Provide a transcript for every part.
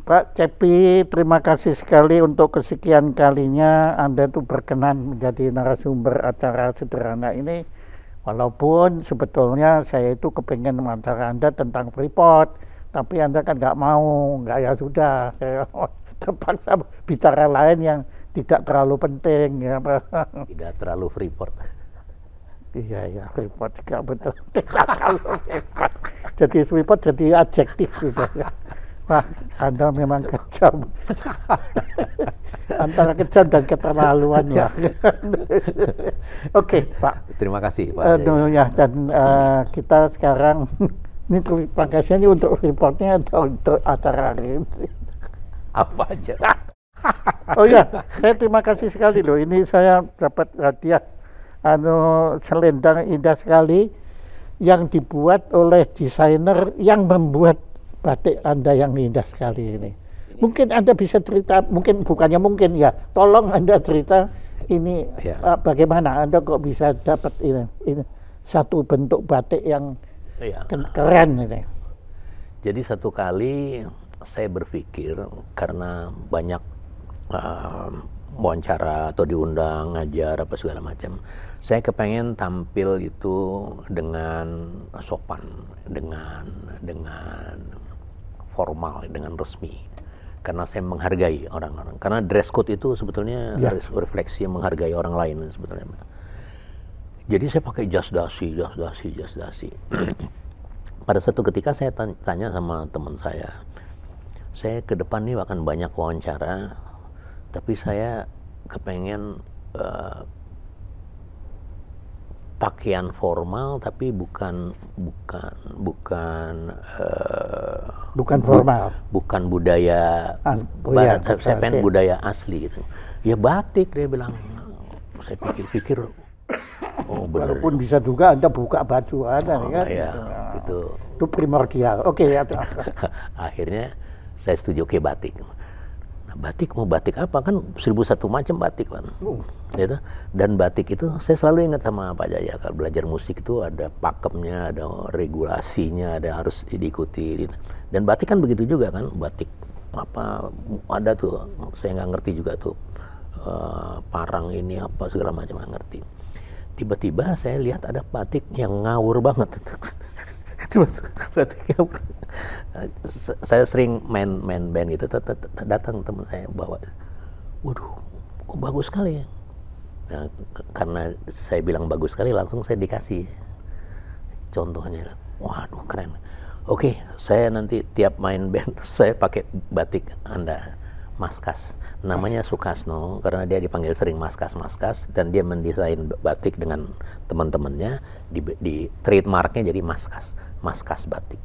Pak Cepi, terima kasih sekali untuk kesekian kalinya Anda tuh berkenan menjadi narasumber acara sederhana ini. Walaupun sebetulnya saya itu kepengen wawancara Anda tentang Freeport, tapi Anda kan nggak mau, nggak, ya sudah, saya terpaksa bicara lain yang tidak terlalu penting ya. Tidak terlalu Freeport. Iya ya, Freeport juga betul. Tidak terlalu Freeport. Jadi Freeport jadi adjektif sudah ya. Wah, Anda memang kejam. Antara kejam dan keterlaluan ya. Oke, Pak. Terima kasih, Pak. Ya, dan kita sekarang ini terima kasih ini untuk reportnya atau untuk acara hari ini. Apa aja. Oh ya, saya terima kasih sekali loh. Ini saya dapat hadiah selendang indah sekali yang dibuat oleh desainer yang membuat batik Anda yang indah sekali ini. Mungkin Anda bisa cerita, mungkin bukannya mungkin ya, tolong Anda cerita ini ya. Bagaimana Anda kok bisa dapat ini satu bentuk batik yang ya. Keren ini. Jadi satu kali saya berpikir karena banyak wawancara atau diundang ngajar apa segala macam, saya kepengen tampil itu dengan sopan, dengan formal, dengan resmi, karena saya menghargai orang-orang. Karena dress code itu sebetulnya refleksi menghargai orang lain sebetulnya. Jadi saya pakai jas dasi. Pada satu ketika saya tanya sama teman saya ke depan nih akan banyak wawancara, tapi saya kepengen pakaian formal tapi bukan formal, bukan budaya barat. Saya pengen budaya asli gitu. Ya batik, dia bilang. Saya pikir-pikir, oh benar. Walaupun bisa juga Anda buka baju Anda kan. Ya, gitu. Itu primordial. Oke ya. Akhirnya saya setuju ke batik. Batik mau batik apa, kan 1001 macam batik kan. Gitu. Dan batik itu saya selalu ingat sama Pak Jaya, kalau belajar musik itu ada pakemnya, ada regulasinya, ada harus diikuti gitu. Dan batik kan begitu juga kan, batik apa ada tuh, saya nggak ngerti juga tuh parang ini apa segala macam, nggak ngerti. Tiba-tiba saya lihat ada batik yang ngawur banget. Saya sering main band gitu, datang teman saya bawa, waduh, kok bagus sekali ya. Nah, karena saya bilang bagus sekali, langsung saya dikasih contohnya. Waduh, keren. Oke, saya nanti tiap main band saya pakai batik Anda, Maskas. Namanya Sukasno karena dia dipanggil sering Maskas, dan dia mendesain batik dengan teman-temannya, di trademarknya jadi Maskas batik.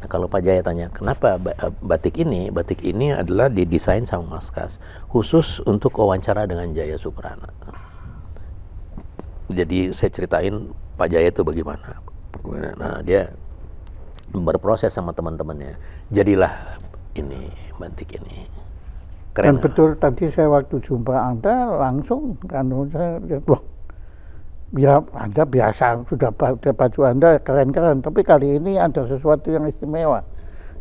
Nah, kalau Pak Jaya tanya, kenapa batik ini adalah didesain sama Maskas khusus untuk wawancara dengan Jaya Suprana. Jadi saya ceritain Pak Jaya itu bagaimana. Nah, dia berproses sama teman-temannya, jadilah ini batik ini. Keren. Dan betul tadi saya waktu jumpa Anda langsung kan saya lihat, wah, ya Anda biasa sudah baju Anda keren-keren, tapi kali ini ada sesuatu yang istimewa.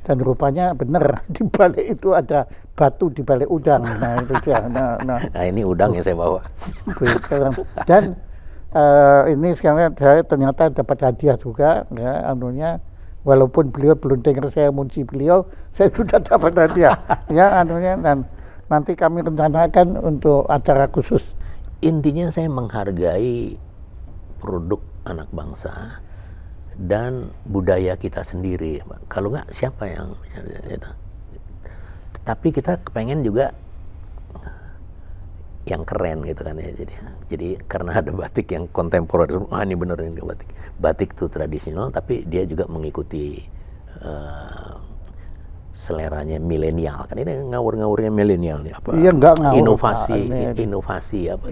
Dan rupanya benar, di balik itu ada batu di balik udang. Nah itu dia. Nah ini udang yang saya bawa. Dan ini sekarang saya ternyata dapat hadiah juga ya, anunya. Walaupun beliau belum dengar saya muji beliau, saya sudah dapat hadiah. Ya anunya, dan nanti kami rencanakan untuk acara khusus. Intinya saya menghargai produk anak bangsa dan budaya kita sendiri. Kalau nggak siapa yang tapi kita kepengen juga yang keren gitu kan ya. Jadi karena ada batik yang kontemporer, ini bener ini batik itu tradisional, tapi dia juga mengikuti seleranya milenial kan. Ini ngawur-ngawurnya milenial nih, apa? Iya, enggak ngawur, inovasi apa,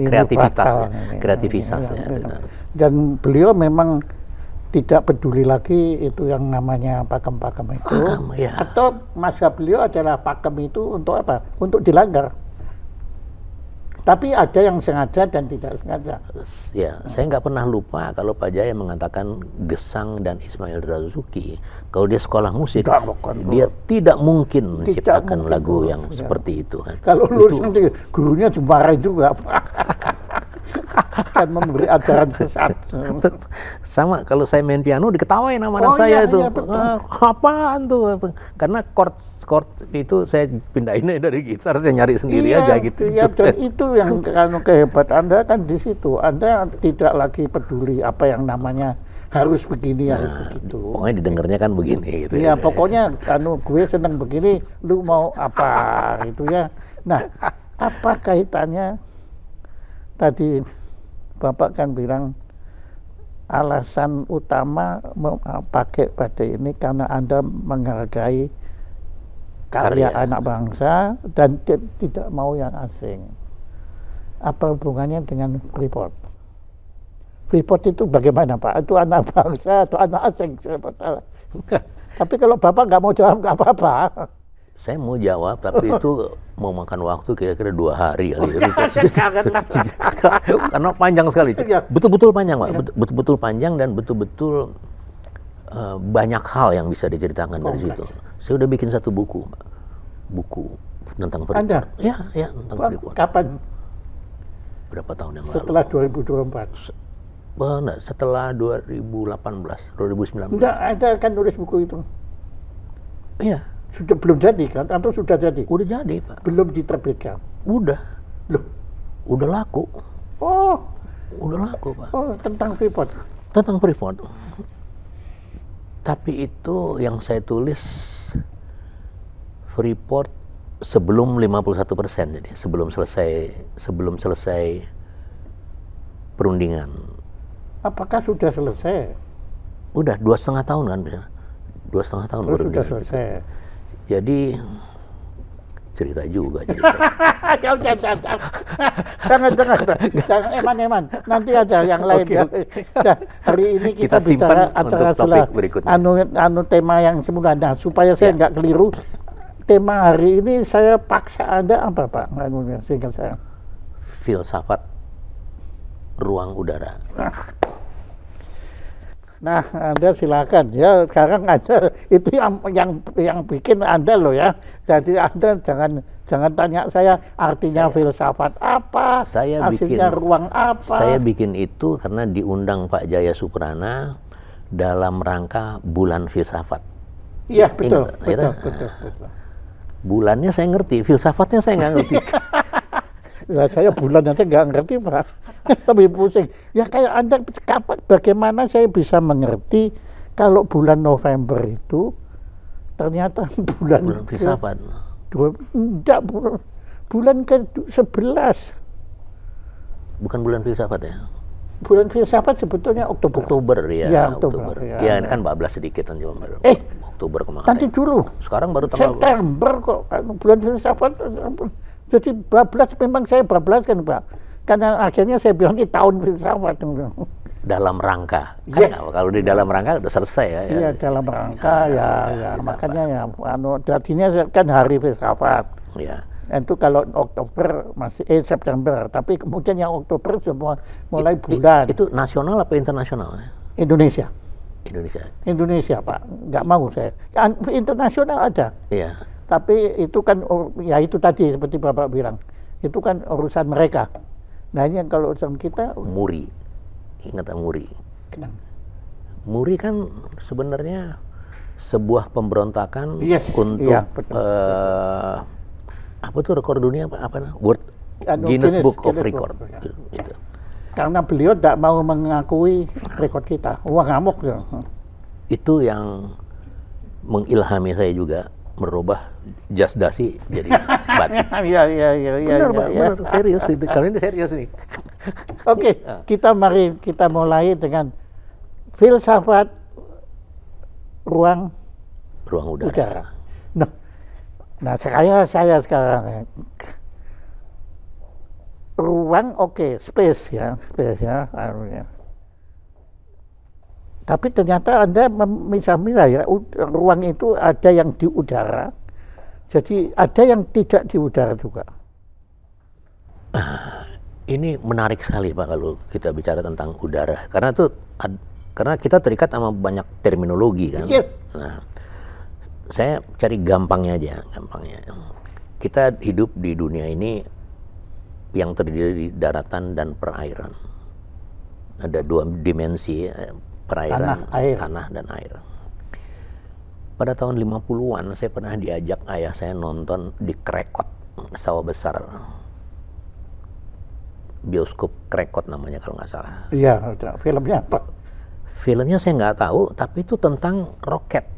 kreativitasnya. Dan beliau memang tidak peduli lagi itu yang namanya pakem-pakem itu. Ya. Atau masa beliau adalah pakem itu untuk apa? Untuk dilanggar. Tapi ada yang sengaja dan tidak sengaja. Ya, saya nggak pernah lupa kalau Pak Jaya mengatakan Gesang dan Ismail Marzuki, kalau dia sekolah musik, dia tidak mungkin menciptakan lagu yang seperti itu kan. Kalau lulus nanti gurunya dimarahin juga. Kan memberi ajaran sesat. Sama kalau saya main piano diketawain sama anak saya itu. Apaan tuh? Karena chord itu saya pindahin dari gitar, saya nyari sendiri aja gitu. Iya, dan itu yang kehebat Anda kan di situ. Anda tidak lagi peduli apa yang namanya harus begini harus begitu. Pokoknya didengarnya kan begini gitu. Iya, pokoknya gue seneng begini, lu mau apa gitu ya. Nah, apa kaitannya tadi Bapak kan bilang alasan utama pakai batik ini karena Anda menghargai karya anak bangsa dan tidak mau yang asing. Apa hubungannya dengan Freeport? Freeport itu bagaimana Pak? Itu anak bangsa atau anak asing? Tapi kalau Bapak nggak mau jawab nggak apa-apa. Saya mau jawab, tapi itu mau makan waktu kira-kira 2 hari kali. Karena panjang sekali. Betul-betul panjang, Pak. Betul-betul panjang dan betul-betul banyak hal yang bisa diceritakan dari situ. Saya udah bikin 1 buku, Pak. Buku tentang Freeport. Anda? Ya, tentang Freeport. Kapan? Berapa tahun yang lalu? Setelah 2024? Enggak, setelah 2018, 2019. Enggak, Anda kan nulis buku itu. Iya. Sudah belum jadi kan? Atau sudah jadi? Udah jadi, Pak. Belum diterbitkan? Udah. Loh? Udah laku. Oh. Udah laku, Pak. Oh, tentang Freeport? Tentang Freeport. Tapi itu yang saya tulis Freeport sebelum 51%, jadi sebelum selesai perundingan. Apakah sudah selesai? Udah 2,5 tahun kan, 2,5 tahun baru sudah selesai. Jadi cerita juga. Jangan eman-eman. Nanti ada yang lain. Hari ini kita bicara antara tema yang semula. Nah, supaya saya nggak keliru, tema hari ini saya paksa Anda apa Pak? Singkat saya. Filsafat ruang udara. Nah, Anda silakan ya. Sekarang Anda itu yang bikin Anda loh ya. Jadi Anda jangan tanya saya artinya filsafat apa, artinya ruang apa. Saya bikin itu karena diundang Pak Jaya Suprana dalam rangka Bulan Filsafat. Iya, betul. Bulannya saya ngerti, filsafatnya saya nggak ngerti. Ya, saya bulan aja nggak ngerti Pak. Lebih pusing. Ya kayak Anda, bagaimana saya bisa mengerti kalau bulan November itu ternyata bulan filsafat. Enggak, bulan ke-11. Bukan bulan filsafat ya? Bulan filsafat sebetulnya Oktober. Oktober ya. Ya, Oktober. Ya, ini kan 14 sedikit kan cuma Oktober kemarin. Nanti dulu. Sekarang baru tanggal September kok. Bulan filsafat. Jadi bablas, memang saya bablas kan Pak. Karena akhirnya saya bilang ini tahun filsafat. Dalam rangka. Kan kalau di dalam rangka udah selesai ya. Iya, dalam rangka ya makanya ya jadinya kan hari filsafat. Iya. Itu kalau Oktober masih September, tapi kemudian yang Oktober semua mulai bulan. Itu nasional apa internasional? Indonesia. Indonesia Pak, nggak mau saya. Internasional ada. Iya. Tapi itu kan ya itu tadi seperti Bapak bilang, itu kan urusan mereka. Nah ini yang kalau urusan kita. Muri, ingat Muri? Kenapa? Muri kan sebenarnya sebuah pemberontakan untuk apa tuh rekor dunia apa Guinness Book of Record. Gitu. Karena beliau tidak mau mengakui rekor kita, ngamuk ya. Itu yang mengilhami saya juga merubah jas dasi jadi batik. Iya. Benar, Pak, benar, serius itu. Kalau ini serius nih. Oke, mari kita mulai dengan filsafat ruang udara. Nah, saya sekarang ruang space ya. Tapi ternyata Anda misah-misah ya, ruang itu ada yang di udara, jadi ada yang tidak di udara juga. Ini menarik sekali Pak kalau kita bicara tentang udara, karena karena kita terikat sama banyak terminologi kan. Iya. Nah, saya cari gampangnya aja, gampangnya. Kita hidup di dunia ini yang terdiri dari daratan dan perairan. Ada dua dimensi, perairan, tanah dan air. Pada tahun 50-an saya pernah diajak ayah saya nonton di Krekot, sawah besar. Bioskop Krekot namanya kalau nggak salah. Iya, filmnya apa? Filmnya saya nggak tahu, tapi itu tentang roket,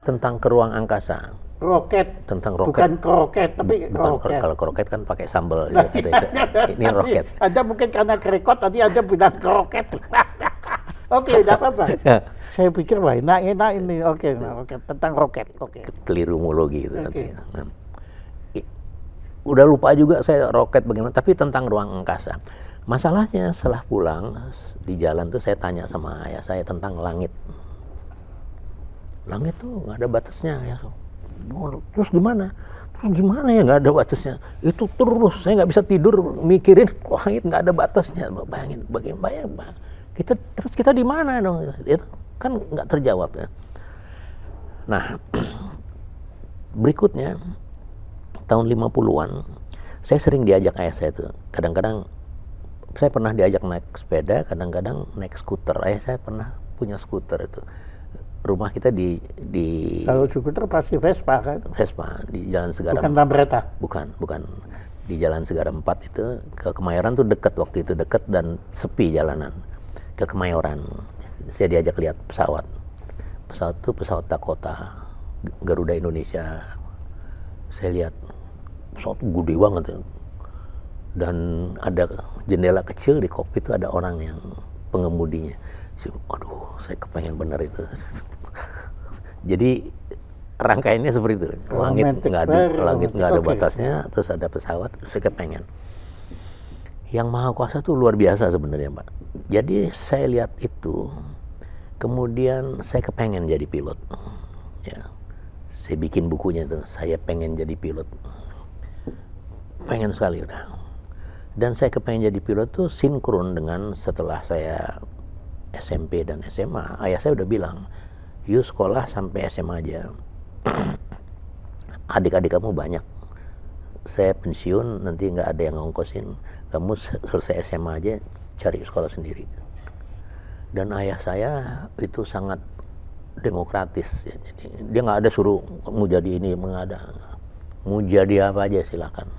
tentang ke ruang angkasa. Roket. Tentang roket. Bukan kroket, tapi Bukan, roket. kalau kroket kan pakai sambal. Gitu. Ini roket. Anda mungkin karena Krekot tadi Anda bilang kroket. Oke, tidak apa-apa. Saya pikir wah enak ini. Oke, roket, tentang roket. Oke. Kelirumologi itu nanti. Nah, udah lupa juga saya roket bagaimana, tapi tentang ruang angkasa. Masalahnya setelah pulang di jalan tuh saya tanya sama ayah saya tentang langit. Langit tuh nggak ada batasnya ya. Terus gimana? Terus gimana ya nggak ada batasnya? Itu terus saya nggak bisa tidur mikirin langit nggak ada batasnya. Bayangin bagaimana? Kita di mana dong? Itu kan nggak terjawab ya. Nah, berikutnya tahun 50-an, saya sering diajak ayah saya tuh. Kadang-kadang saya pernah diajak naik sepeda, kadang-kadang naik skuter. Ayah saya pernah punya skuter itu. Rumah kita di Kalau skuter pasti Vespa kan? Vespa di Jalan Segara. Bukan Lambretta. Bukan di Jalan Segara 4 itu ke Kemayoran tuh dekat, waktu itu dekat dan sepi jalanan. Ke Kemayoran. Saya diajak lihat pesawat. Pesawat itu pesawat Dakota, Garuda Indonesia. Saya lihat pesawat gede banget ya. Dan ada jendela kecil di kokpit itu ada orang yang pengemudinya. Aduh, saya kepengen bener itu. Jadi rangkaiannya seperti itu. Langit nggak ada batasnya, terus ada pesawat, saya kepengen. Yang Maha Kuasa tuh luar biasa sebenarnya, Pak. Jadi saya lihat itu, kemudian saya kepengen jadi pilot. Ya. Saya bikin bukunya tuh, saya pengen jadi pilot. Pengen sekali udah. Dan saya kepengen jadi pilot tuh sinkron dengan setelah saya SMP dan SMA. Ayah saya udah bilang, you sekolah sampai SMA aja. Adik-adik kamu banyak. Saya pensiun, nanti nggak ada yang ngongkosin. Kamu selesai SMA aja, cari sekolah sendiri. Dan ayah saya itu sangat demokratis ya. Jadi dia nggak ada suruh mau jadi ini, mau jadi apa aja silakan.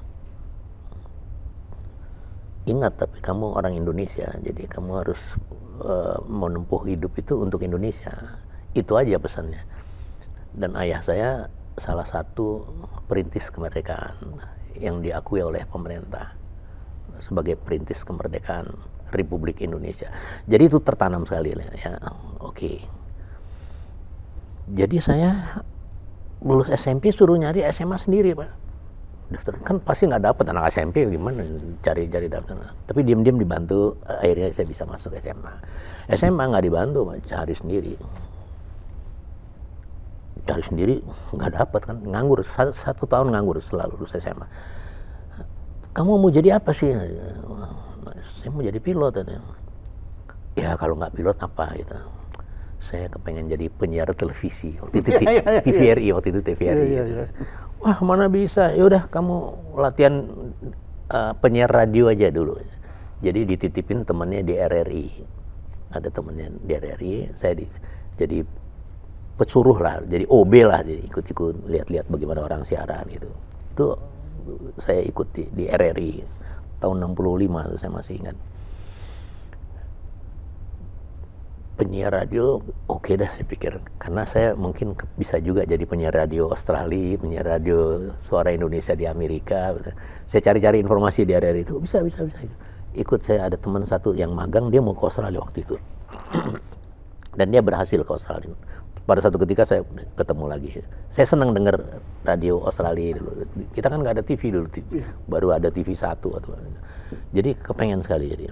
Ingat, tapi kamu orang Indonesia, jadi kamu harus menempuh hidup itu untuk Indonesia. Itu aja pesannya. Dan ayah saya salah satu perintis kemerdekaan yang diakui oleh pemerintah sebagai perintis kemerdekaan Republik Indonesia. Jadi itu tertanam sekali ya. Oke. Jadi saya lulus SMP suruh nyari SMA sendiri, Pak. Daftar kan pasti nggak dapat anak SMP, gimana cari daftar. Tapi diam-diam dibantu, akhirnya saya bisa masuk SMA. SMA nggak dibantu, Pak, cari sendiri nggak dapat kan, nganggur. Satu tahun nganggur setelah lulus SMA. Kamu mau jadi apa sih? Saya mau jadi pilot. Ya kalau nggak pilot apa gitu. Saya kepengen jadi penyiar televisi waktu itu TVRI waktu itu TVRI. Wah mana bisa? Yaudah kamu latihan penyiar radio aja dulu. Jadi dititipin temannya di RRI. Ada temannya di RRI. Saya jadi pesuruh lah, jadi OB lah, jadi ikut-ikut lihat-lihat bagaimana orang siaran gitu. Itu saya ikut di RRI tahun 65 itu saya masih ingat. Penyiar radio, oke dah saya pikir, karena saya mungkin bisa juga jadi penyiar radio Australia, penyiar radio Suara Indonesia di Amerika. Saya cari-cari informasi di RRI itu, bisa. Ikut, saya ada teman satu yang magang, dia mau ke Australia waktu itu. Dan dia berhasil ke Australia. Pada satu ketika saya ketemu lagi. Saya senang dengar radio Australia dulu. Kita kan nggak ada TV dulu, baru ada TV 1 atau. Jadi kepengen sekali jadi.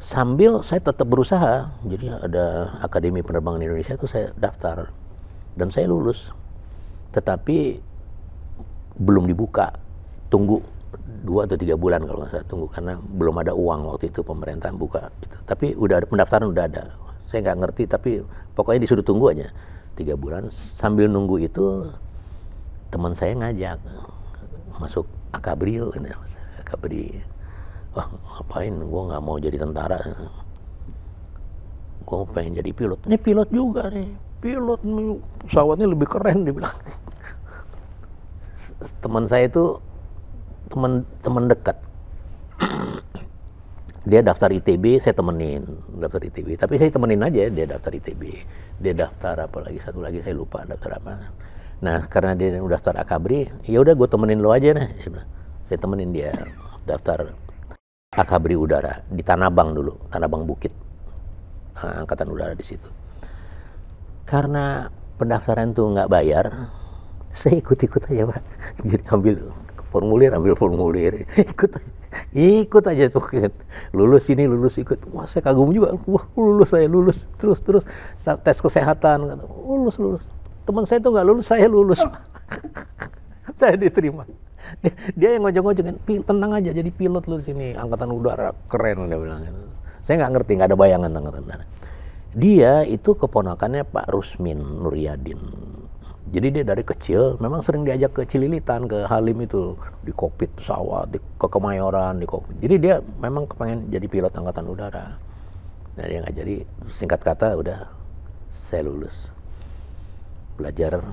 Sambil saya tetap berusaha, jadi ada Akademi Penerbangan Indonesia itu saya daftar dan saya lulus, tetapi belum dibuka, tunggu 2 atau 3 bulan kalau nggak salah tunggu, karena belum ada uang waktu itu pemerintah buka itu. Tapi udah ada pendaftaran, udah ada. Saya nggak ngerti, tapi pokoknya disuruh tunggu aja 3 bulan. Sambil nunggu itu teman saya ngajak masuk Akabri yuk, Akabri. Wah, ngapain? Gue nggak mau jadi tentara. Gue pengen jadi pilot. Ini pilot juga nih. Pilot pesawatnya lebih keren, dia bilang. Teman saya itu teman dekat. Dia daftar ITB, saya temenin daftar ITB. Tapi saya temenin aja dia daftar ITB. Dia daftar apa lagi, satu lagi saya lupa daftar apa. Nah, karena dia udah daftar Akabri, ya udah gue temenin lo aja nih. Saya temenin dia daftar Akabri Udara di Tanah Abang dulu, Tanah Abang Bukit. Angkatan Udara di situ. Karena pendaftaran tuh nggak bayar, saya ikut-ikut aja Pak. Jadi ambil formulir, ikut aja tuh. Lulus ini, lulus ikut. Wah, saya kagum juga. Wah, lulus terus tes kesehatan, lulus. Teman saya tuh nggak lulus, saya lulus. Saya diterima. Dia yang ngojek-ngojekin, tenang aja, jadi pilot lu di sini, angkatan udara keren, dia bilang. Saya nggak ngerti, nggak ada bayangan angkatan udara. Dia itu keponakannya Pak Rusmin Nuryadin. Jadi dia dari kecil memang sering diajak ke Cililitan, ke Halim itu, di kokpit pesawat, ke Kemayoran, di kokpit. Jadi dia memang kepengen jadi pilot angkatan udara. Nah, dia nggak jadi. Singkat kata udah saya lulus. Belajar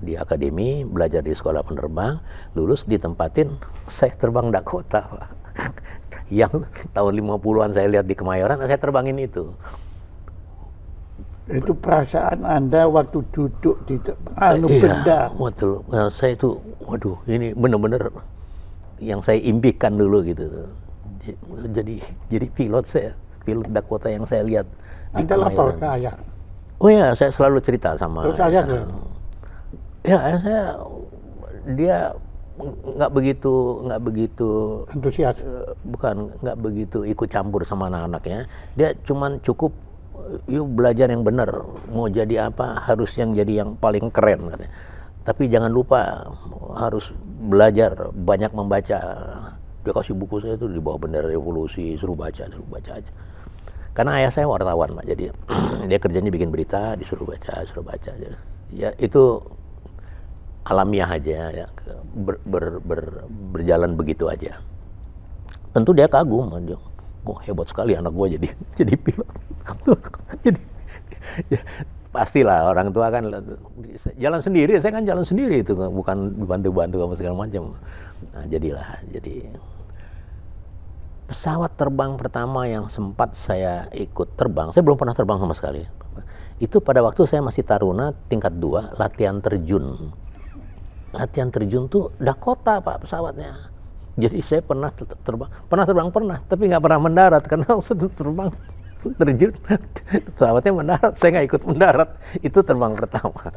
di akademi, belajar di sekolah penerbang, lulus ditempatin saya terbang Dakota, Pak. Yang tahun 50-an saya lihat di Kemayoran, saya terbangin itu. Itu perasaan Anda waktu duduk di Iya, benda. betul. Nah, saya itu, waduh, ini benar-benar yang saya impikan dulu gitu. Jadi pilot Dakota yang saya lihat. Anda lapor ke ayah. Oh ya, saya selalu cerita sama. Terus ayah dia nggak begitu antusias. Nggak begitu ikut campur sama anak-anaknya. Dia cuman cukup yuk belajar yang benar, mau jadi apa harus yang jadi yang paling keren katanya. Tapi jangan lupa harus belajar, banyak membaca. Dia kasih buku saya itu di bawah bendera revolusi, suruh baca aja. Karena ayah saya wartawan Pak, jadi dia kerjanya bikin berita, disuruh baca aja. Ya itu alamiah aja ya, berjalan begitu aja. Tentu dia kagum, oh hebat sekali anak gua jadi pilot. Jadi ya, pastilah orang tua kan jalan sendiri, saya kan jalan sendiri itu, bukan dibantu-bantu sama segala macam. Nah, jadi pesawat terbang pertama yang sempat saya ikut terbang, saya belum pernah terbang sama sekali. Itu pada waktu saya masih taruna tingkat 2, latihan terjun. Latihan terjun tuh Dakota Pak pesawatnya. Jadi saya pernah terbang, tapi nggak pernah mendarat karena sudah terbang terjun, pesawatnya mendarat, saya nggak ikut mendarat. Itu terbang pertama.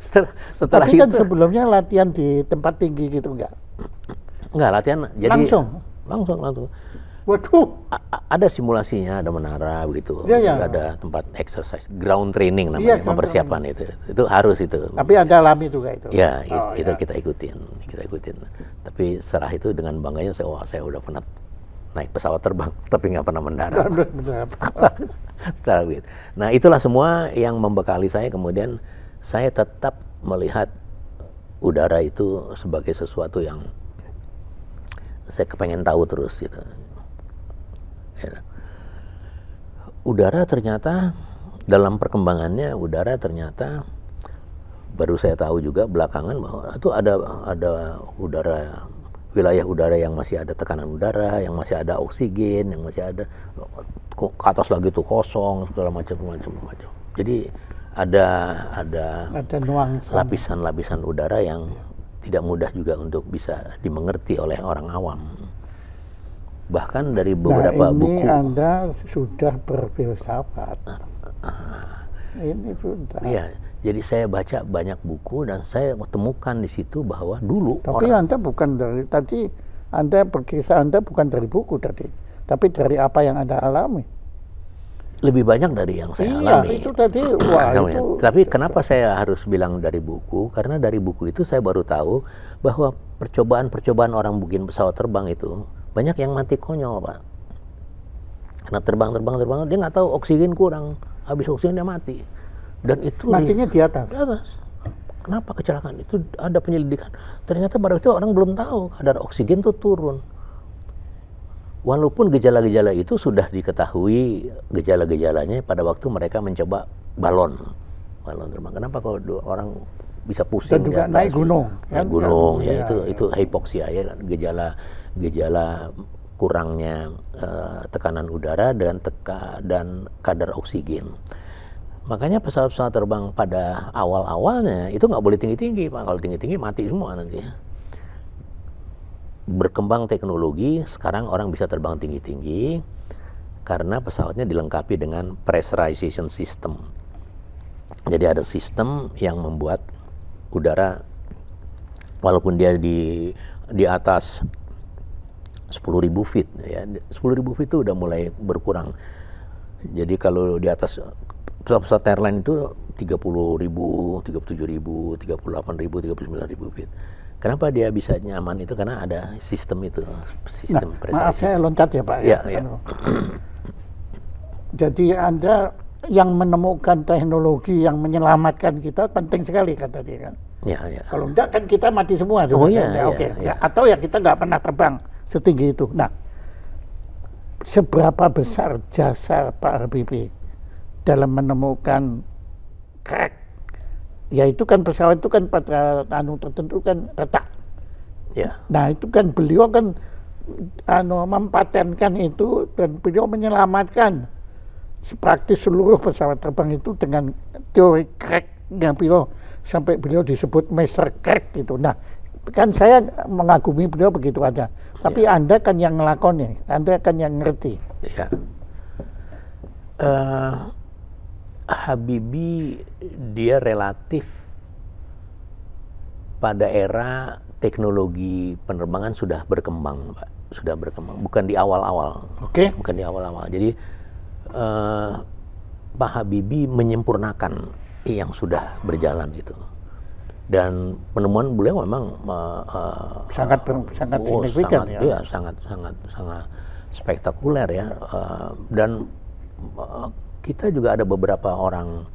Setelah Tapi kan itu, sebelumnya latihan di tempat tinggi gitu nggak? nggak latihan, jadi langsung. Waduh. Ada simulasinya, ada menara begitu, ya. ada tempat exercise, ground training namanya, mempersiapkan itu harus itu. Tapi ada alami juga itu. Ya, itu kita ikutin. Tapi setelah itu dengan bangganya saya udah pernah naik pesawat terbang, tapi nggak pernah mendarat. Nah, itulah semua yang membekali saya. Kemudian saya tetap melihat udara itu sebagai sesuatu yang saya kepengen tahu terus gitu. Ya. Udara ternyata dalam perkembangannya, baru saya tahu juga belakangan bahwa itu ada udara, wilayah udara yang masih ada tekanan udara, yang masih ada oksigen, yang masih ada ke atas lagi tuh kosong, segala macam. Jadi ada lapisan udara yang tidak mudah juga untuk bisa dimengerti oleh orang awam. Bahkan dari beberapa buku. Anda sudah berfilsafat. Ini sudah. Iya, jadi saya baca banyak buku dan saya temukan di situ bahwa dulu. Tapi Anda bukan dari tadi, Anda berkisah Anda bukan dari buku tadi, tapi dari apa yang Anda alami. lebih banyak dari yang saya Iya, alami. itu tadi, wah itu. Tapi kenapa saya harus bilang dari buku? Karena dari buku itu saya baru tahu bahwa percobaan-percobaan orang bikin pesawat terbang itu banyak yang mati konyol, Pak. Karena terbang, dia nggak tahu oksigen kurang, habis oksigen dia mati. Dan itu Matinya di atas. di atas. Kenapa kecelakaan itu? Ada penyelidikan. Ternyata pada itu orang belum tahu kadar oksigen itu turun. Walaupun gejala-gejala itu sudah diketahui gejala-gejalanya pada waktu mereka mencoba balon terbang. Kenapa kalau orang bisa pusing? Dan juga naik gunung. Naik gunung, ya, iya, itu hipoksia ya, gejala kurangnya tekanan udara dan kadar oksigen. Makanya pesawat-pesawat terbang pada awal-awalnya itu nggak boleh tinggi-tinggi, Pak. Kalau tinggi-tinggi mati semua nanti. Berkembang teknologi, sekarang orang bisa terbang tinggi-tinggi karena pesawatnya dilengkapi dengan pressurization system. Jadi ada sistem yang membuat udara, walaupun dia di atas 10.000 feet, ya 10.000 feet itu udah mulai berkurang. Jadi kalau di atas pesawat airline itu 30.000, 37.000, 38.000, 39.000 feet. Kenapa dia bisa nyaman itu? Karena ada sistem itu, sistem maaf saya loncat ya Pak. Ya, ya. Jadi Anda yang menemukan teknologi yang menyelamatkan kita penting sekali kata dia kan. Ya, ya. Kalau enggak kan kita mati semua. Oh iya, ya, oke. Ya. Atau ya kita nggak pernah terbang setinggi itu. Nah, seberapa besar jasa Pak Habibie dalam menemukan crack? Ya itu kan pesawat itu kan pada tertentu kan retak. Ya. Nah itu kan beliau kan mempatenkan itu dan beliau menyelamatkan praktis seluruh pesawat terbang itu dengan teori cracknya beliau sampai beliau disebut Master Crack gitu. Nah kan saya mengagumi beliau begitu aja. Tapi ya. Anda kan yang ngelakoni, Anda kan yang ngerti. Ya. Habibie dia relatif pada era teknologi penerbangan sudah berkembang, Pak. Sudah berkembang, bukan di awal-awal. Oke. Bukan di awal-awal. Jadi Pak Habibie menyempurnakan yang sudah berjalan itu. Dan penemuan beliau memang sangat signifikan ya. Iya, sangat spektakuler ya. Dan kita juga ada beberapa orang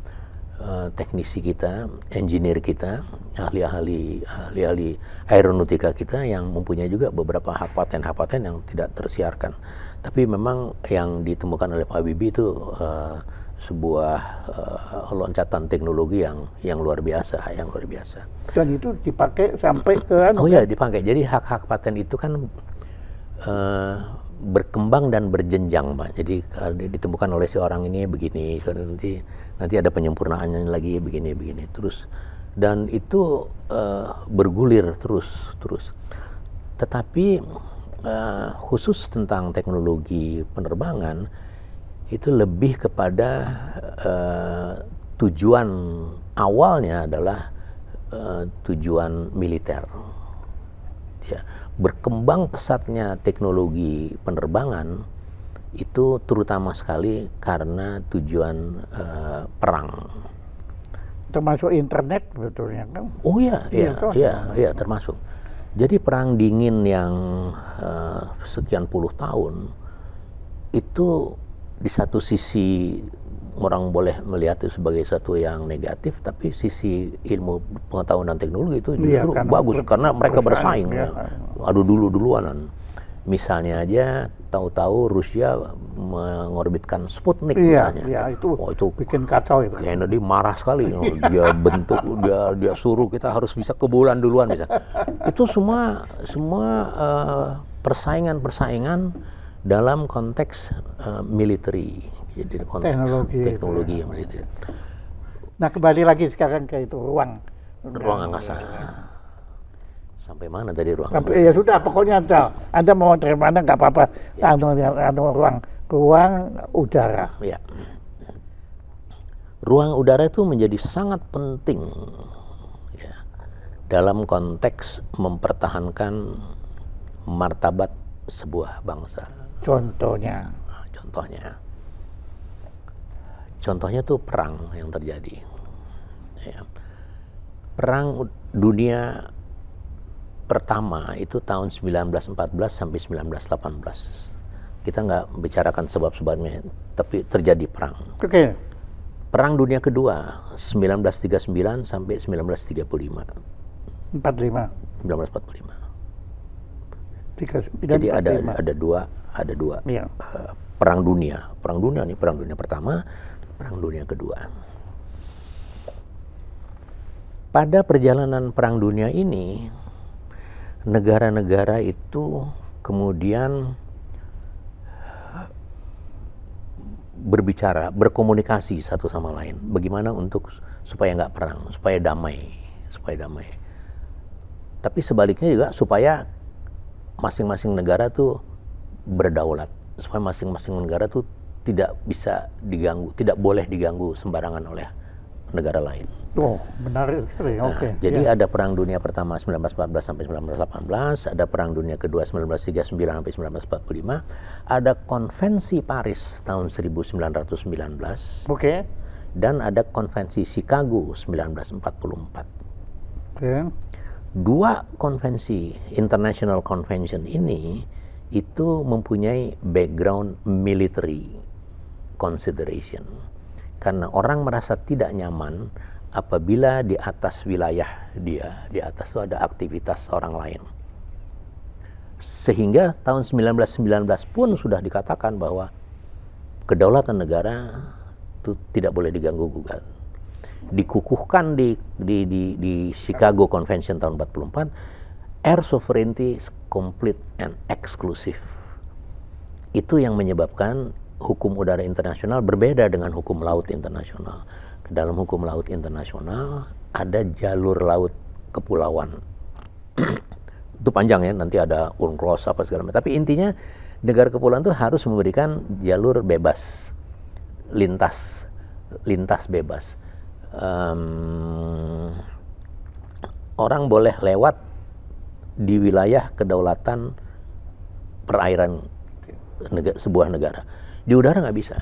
teknisi kita, engineer kita, ahli-ahli aeronautika kita yang mempunyai juga beberapa hak paten yang tidak tersiarkan. Tapi memang yang ditemukan oleh Pak Habibie itu sebuah loncatan teknologi yang luar biasa, Dan itu dipakai sampai ke ya, dipakai. Jadi hak-hak paten itu kan berkembang dan berjenjang, Pak. Jadi ditemukan oleh si orang ini begini, nanti ada penyempurnaannya lagi begini terus, dan itu bergulir terus. Tetapi khusus tentang teknologi penerbangan itu lebih kepada tujuan awalnya adalah tujuan militer. Ya. Berkembang pesatnya teknologi penerbangan itu terutama sekali karena tujuan perang. Termasuk internet betulnya kan? Oh iya, termasuk. Jadi perang dingin yang sekian puluh tahun itu di satu sisi orang boleh melihat itu sebagai satu yang negatif, tapi sisi ilmu pengetahuan dan teknologi itu justru bagus karena mereka bersaing. Ya. Adu duluanan. Misalnya aja tahu-tahu Rusia mengorbitkan Sputnik misalnya. Iya, itu bikin kacau itu. Kennedy marah sekali. Dia dia suruh kita harus bisa ke bulan duluan misalnya. Itu semua persaingan dalam konteks military. Jadi teknologi yang militer. Nah kembali lagi sekarang ke itu ruang angkasa. Sampai mana tadi ruang? Ya sudah, pokoknya Anda mau dari mana nggak apa-apa. Ya. Ruang udara. Ya. Ruang udara itu menjadi sangat penting ya, dalam konteks mempertahankan martabat sebuah bangsa. Contohnya. Contohnya tuh perang yang terjadi. Ya. Perang dunia pertama itu tahun 1914 sampai 1918. Kita nggak bicarakan sebab-sebabnya, tapi terjadi perang. Oke. Perang dunia kedua 1939 sampai 1935. 45. 1945. Jadi 45. ada dua Iya. perang dunia nih, perang dunia pertama, perang dunia kedua. Pada perjalanan perang dunia ini, negara-negara itu kemudian berbicara, berkomunikasi satu sama lain. Bagaimana untuk supaya nggak perang, supaya damai. Tapi sebaliknya juga supaya masing-masing negara tuh berdaulat, supaya masing-masing negara tuh tidak bisa diganggu, tidak boleh diganggu sembarangan oleh negara lain. Oh, menarik sekali. Nah, Oke. jadi ya. ada perang dunia pertama 1914 sampai 1918, ada perang dunia kedua 1939 sampai 1945, ada konvensi Paris tahun 1919, Oke. dan ada konvensi Chicago 1944. Oke. Dua konvensi, International Convention ini, itu mempunyai background military consideration. Karena orang merasa tidak nyaman apabila di atas wilayah dia, di atas itu ada aktivitas orang lain. Sehingga tahun 1919 pun sudah dikatakan bahwa kedaulatan negara itu tidak boleh diganggu-gugat. Dikukuhkan di Chicago Convention tahun 44, air sovereignty is complete and exclusive. Itu yang menyebabkan hukum udara internasional berbeda dengan hukum laut internasional. Dalam hukum laut internasional ada jalur laut kepulauan. Itu panjang ya, nanti ada UNCLOS apa segala macam. Tapi intinya negara kepulauan itu harus memberikan jalur bebas, lintas bebas. Orang boleh lewat di wilayah kedaulatan perairan sebuah negara. Di udara nggak bisa.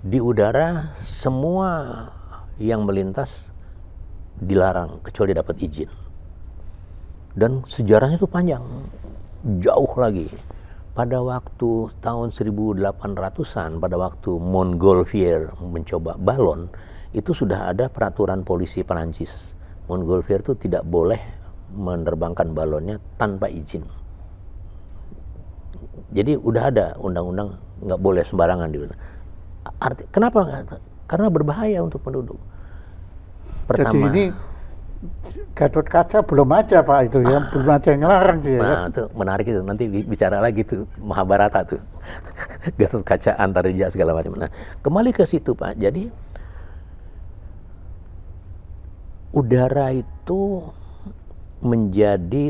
Di udara semua yang melintas dilarang kecuali dapat izin. Dan sejarahnya itu panjang, jauh lagi. Pada waktu tahun 1800-an, pada waktu Montgolfier mencoba balon, itu sudah ada peraturan polisi Perancis. Montgolfier itu tidak boleh menerbangkan balonnya tanpa izin. Jadi udah ada undang-undang nggak boleh sembarangan di udara. Kenapa? Karena berbahaya untuk penduduk. Pertama. Jadi ini Gatot Kaca belum ada Pak itu ya, belum ada yang ngelarang dia. Nah, itu menarik itu. Nanti bicara lagi tuh Mahabharata tuh. Gatot Kaca, Antareja segala macam. Nah, kembali ke situ Pak. Jadi udara itu menjadi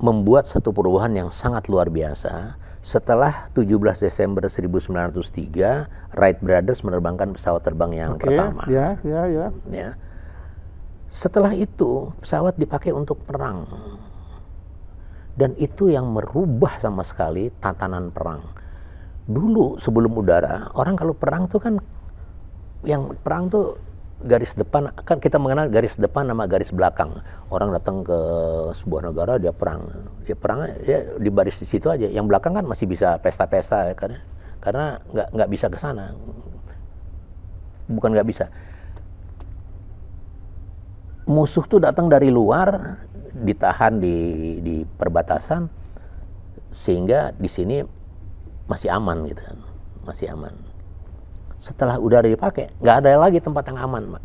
membuat satu perubahan yang sangat luar biasa. Setelah 17 Desember 1903, Wright Brothers menerbangkan pesawat terbang yang pertama. Ya. Setelah itu, pesawat dipakai untuk perang. Dan itu yang merubah sama sekali tatanan perang. Dulu sebelum udara, orang kalau perang tuh kan, yang perang tuh garis depan, kan kita mengenal garis depan sama garis belakang. Orang datang ke sebuah negara, dia perang ya di baris di situ aja. Yang belakang kan masih bisa pesta-pesta, karena nggak bisa ke sana. Bukan nggak bisa. Musuh tuh datang dari luar, ditahan di perbatasan, sehingga di sini masih aman gitu kan, masih aman. Setelah udara dipakai, nggak ada lagi tempat yang aman, Pak.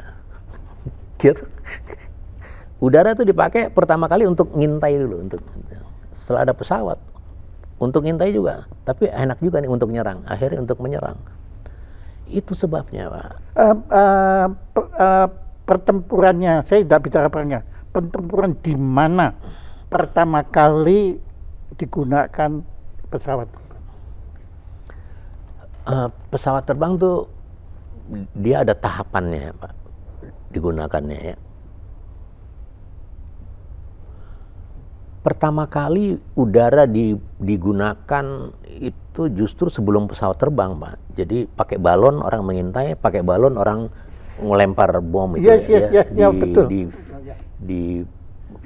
Gitu. Udara itu dipakai pertama kali untuk ngintai dulu, setelah ada pesawat, untuk ngintai juga. Tapi enak juga nih untuk nyerang, akhirnya untuk menyerang. Itu sebabnya, Pak. Pertempurannya, saya tidak bicara perangnya. Pertempuran di mana pertama kali digunakan pesawat? Pesawat terbang tuh dia ada tahapannya Pak, digunakannya ya. Pertama kali udara digunakan itu justru sebelum pesawat terbang, Pak. Jadi pakai balon orang mengintai, pakai balon orang ngelempar bom itu betul. Di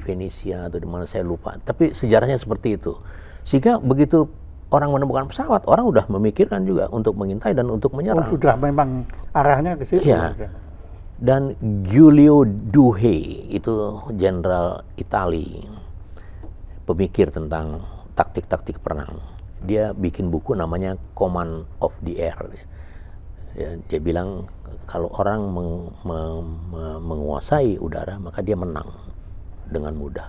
Venesia atau di mana saya lupa. Tapi sejarahnya seperti itu. Sehingga begitu orang menemukan pesawat, orang udah memikirkan juga untuk mengintai dan untuk menyerang. Sudah memang arahnya ke situ. Ya. Dan Giulio Douhet itu jenderal Itali, pemikir tentang taktik-taktik perang. Dia bikin buku namanya Command of the Air. Ya, dia bilang kalau orang menguasai udara maka dia menang dengan mudah.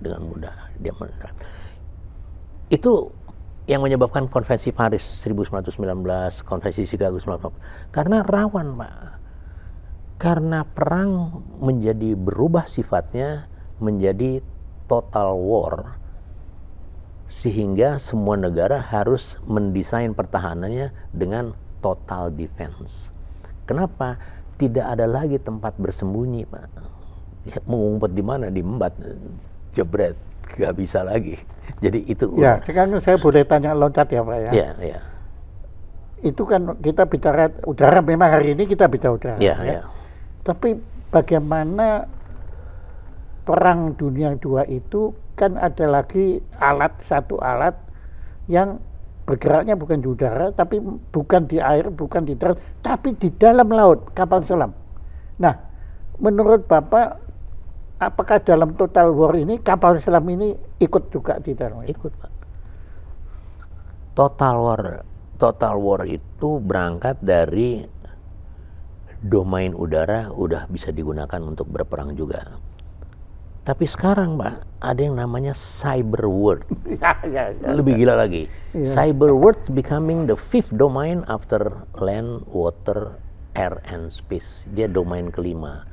Dengan mudah dia menang. Itu yang menyebabkan Konvensi Paris 1919, Konvensi Chicago 1919. Karena rawan, Pak. Karena perang menjadi berubah sifatnya menjadi total war, sehingga semua negara harus mendesain pertahanannya dengan total defense. Kenapa? Tidak ada lagi tempat bersembunyi, Pak. Ya, mengumpet di mana? Di embat, jebret, nggak bisa lagi. Jadi itu. Ya, sekarang saya boleh tanya loncat ya, Pak ya. Ya, ya. Itu kan kita bicara udara, memang hari ini kita bicara udara. Ya, ya. Tapi bagaimana Perang Dunia II itu kan ada lagi satu alat yang bergeraknya bukan di udara, tapi bukan di air, bukan di darat, tapi di dalam laut, kapal selam. Nah, menurut Bapak, apakah dalam total war ini kapal selam ini ikut juga di dalam? Ikut, Pak. Total war itu berangkat dari domain udara udah bisa digunakan untuk berperang juga. Tapi sekarang, Pak, ada yang namanya cyber world. Lebih gila lagi. Cyber world becoming the fifth domain after land, water, air, and space. Dia domain kelima.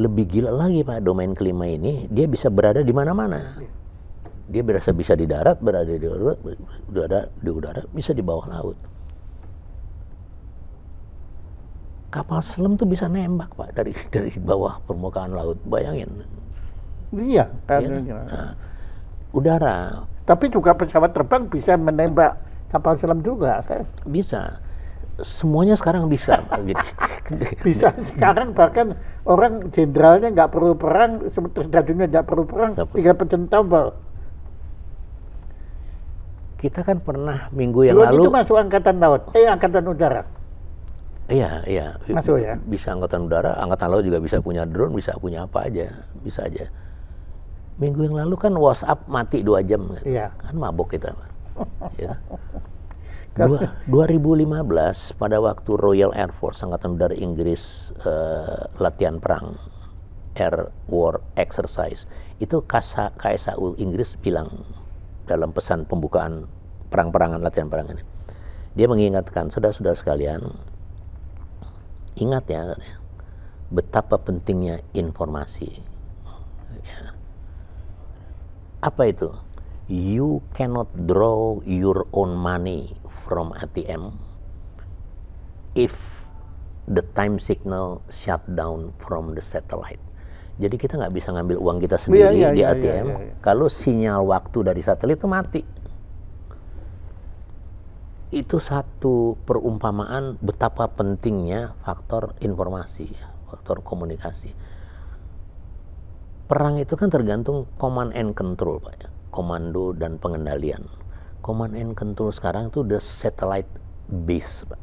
Lebih gila lagi, Pak, domain kelima ini, dia bisa berada di mana-mana. Dia bisa di darat, berada di udara, bisa di bawah laut. Kapal selam tuh bisa nembak, Pak, dari bawah permukaan laut. Bayangin. Iya, kan. Ya, nah, udara. Tapi juga pesawat terbang bisa menembak kapal selam juga, kan? Bisa. Semuanya sekarang bisa. Bisa sekarang, bahkan orang jenderalnya nggak perlu perang, serdadunya nggak perlu perang, tinggal pencet tombol. Kita kan pernah minggu yang lalu. Itu masuk angkatan laut, angkatan udara. Iya. Masuk ya. Bisa angkatan udara, angkatan laut juga bisa punya drone, bisa punya apa aja, bisa aja. Minggu yang lalu kan WhatsApp mati 2 jam, iya. Kan mabok kita. Ya. 2015 pada waktu Royal Air Force, Angkatan Udara Inggris latihan perang, Air War Exercise, itu KSAU Inggris bilang dalam pesan pembukaan perang-perangan latihan perang ini, dia mengingatkan, saudara-saudara sekalian, ingat ya, betapa pentingnya informasi. Ya. Apa itu? You cannot draw your own money from ATM if the time signal shut down from the satellite. Jadi kita nggak bisa ngambil uang kita sendiri di ATM kalau sinyal waktu dari satelit itu mati. Itu satu perumpamaan betapa pentingnya faktor informasi, faktor komunikasi. Perang itu kan tergantung command and control, Pak, ya. Komando dan pengendalian. Command and control sekarang itu the satellite base, Pak.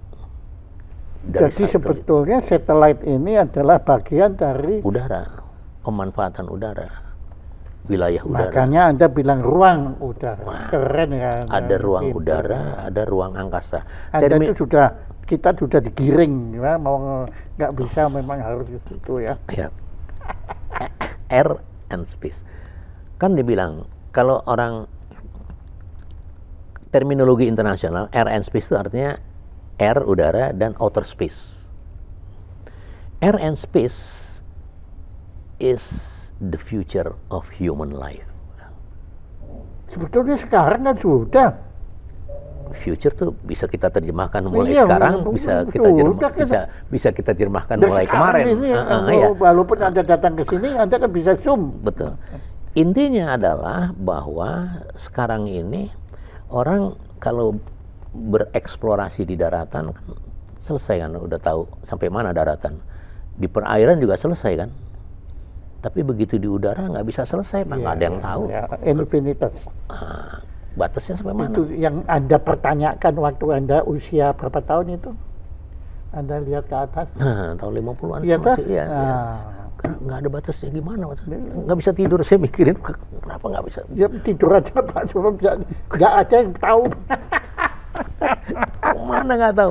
Jadi sebetulnya satellite ini adalah bagian dari udara, pemanfaatan udara, wilayah udara. Makanya Anda bilang ruang udara. Wah, keren kan? Ada ruang udara, ada ruang angkasa. Kita sudah digiring, ya, mau nggak bisa memang harus itu ya. Ya. Air and space. Kan dibilang kalau orang terminologi internasional, air and space itu artinya air, udara, dan outer space. Air and space is the future of human life. Sebetulnya sekarang kan sudah. Future tuh bisa kita terjemahkan mulai sekarang, bisa kita terjemahkan mulai kemarin. Ini, walaupun Anda datang ke sini, Anda kan bisa zoom. Betul. intinya adalah bahwa sekarang ini orang kalau bereksplorasi di daratan kan selesai kan, udah tahu sampai mana daratan. Di perairan juga selesai kan. Tapi begitu di udara nggak bisa selesai, Pak. Nggak ada yang tahu. Infinitas. Batasnya sampai mana? Itu yang Anda pertanyakan waktu Anda usia berapa tahun itu? Anda lihat ke atas. Nah, tahun 50-an Iya, masih, iya. Nggak ada batasnya gimana? Nggak bisa tidur, saya mikirin kenapa nggak bisa. Ya tidur aja Pak, cuma nggak ada yang tahu. Kemana nggak tahu.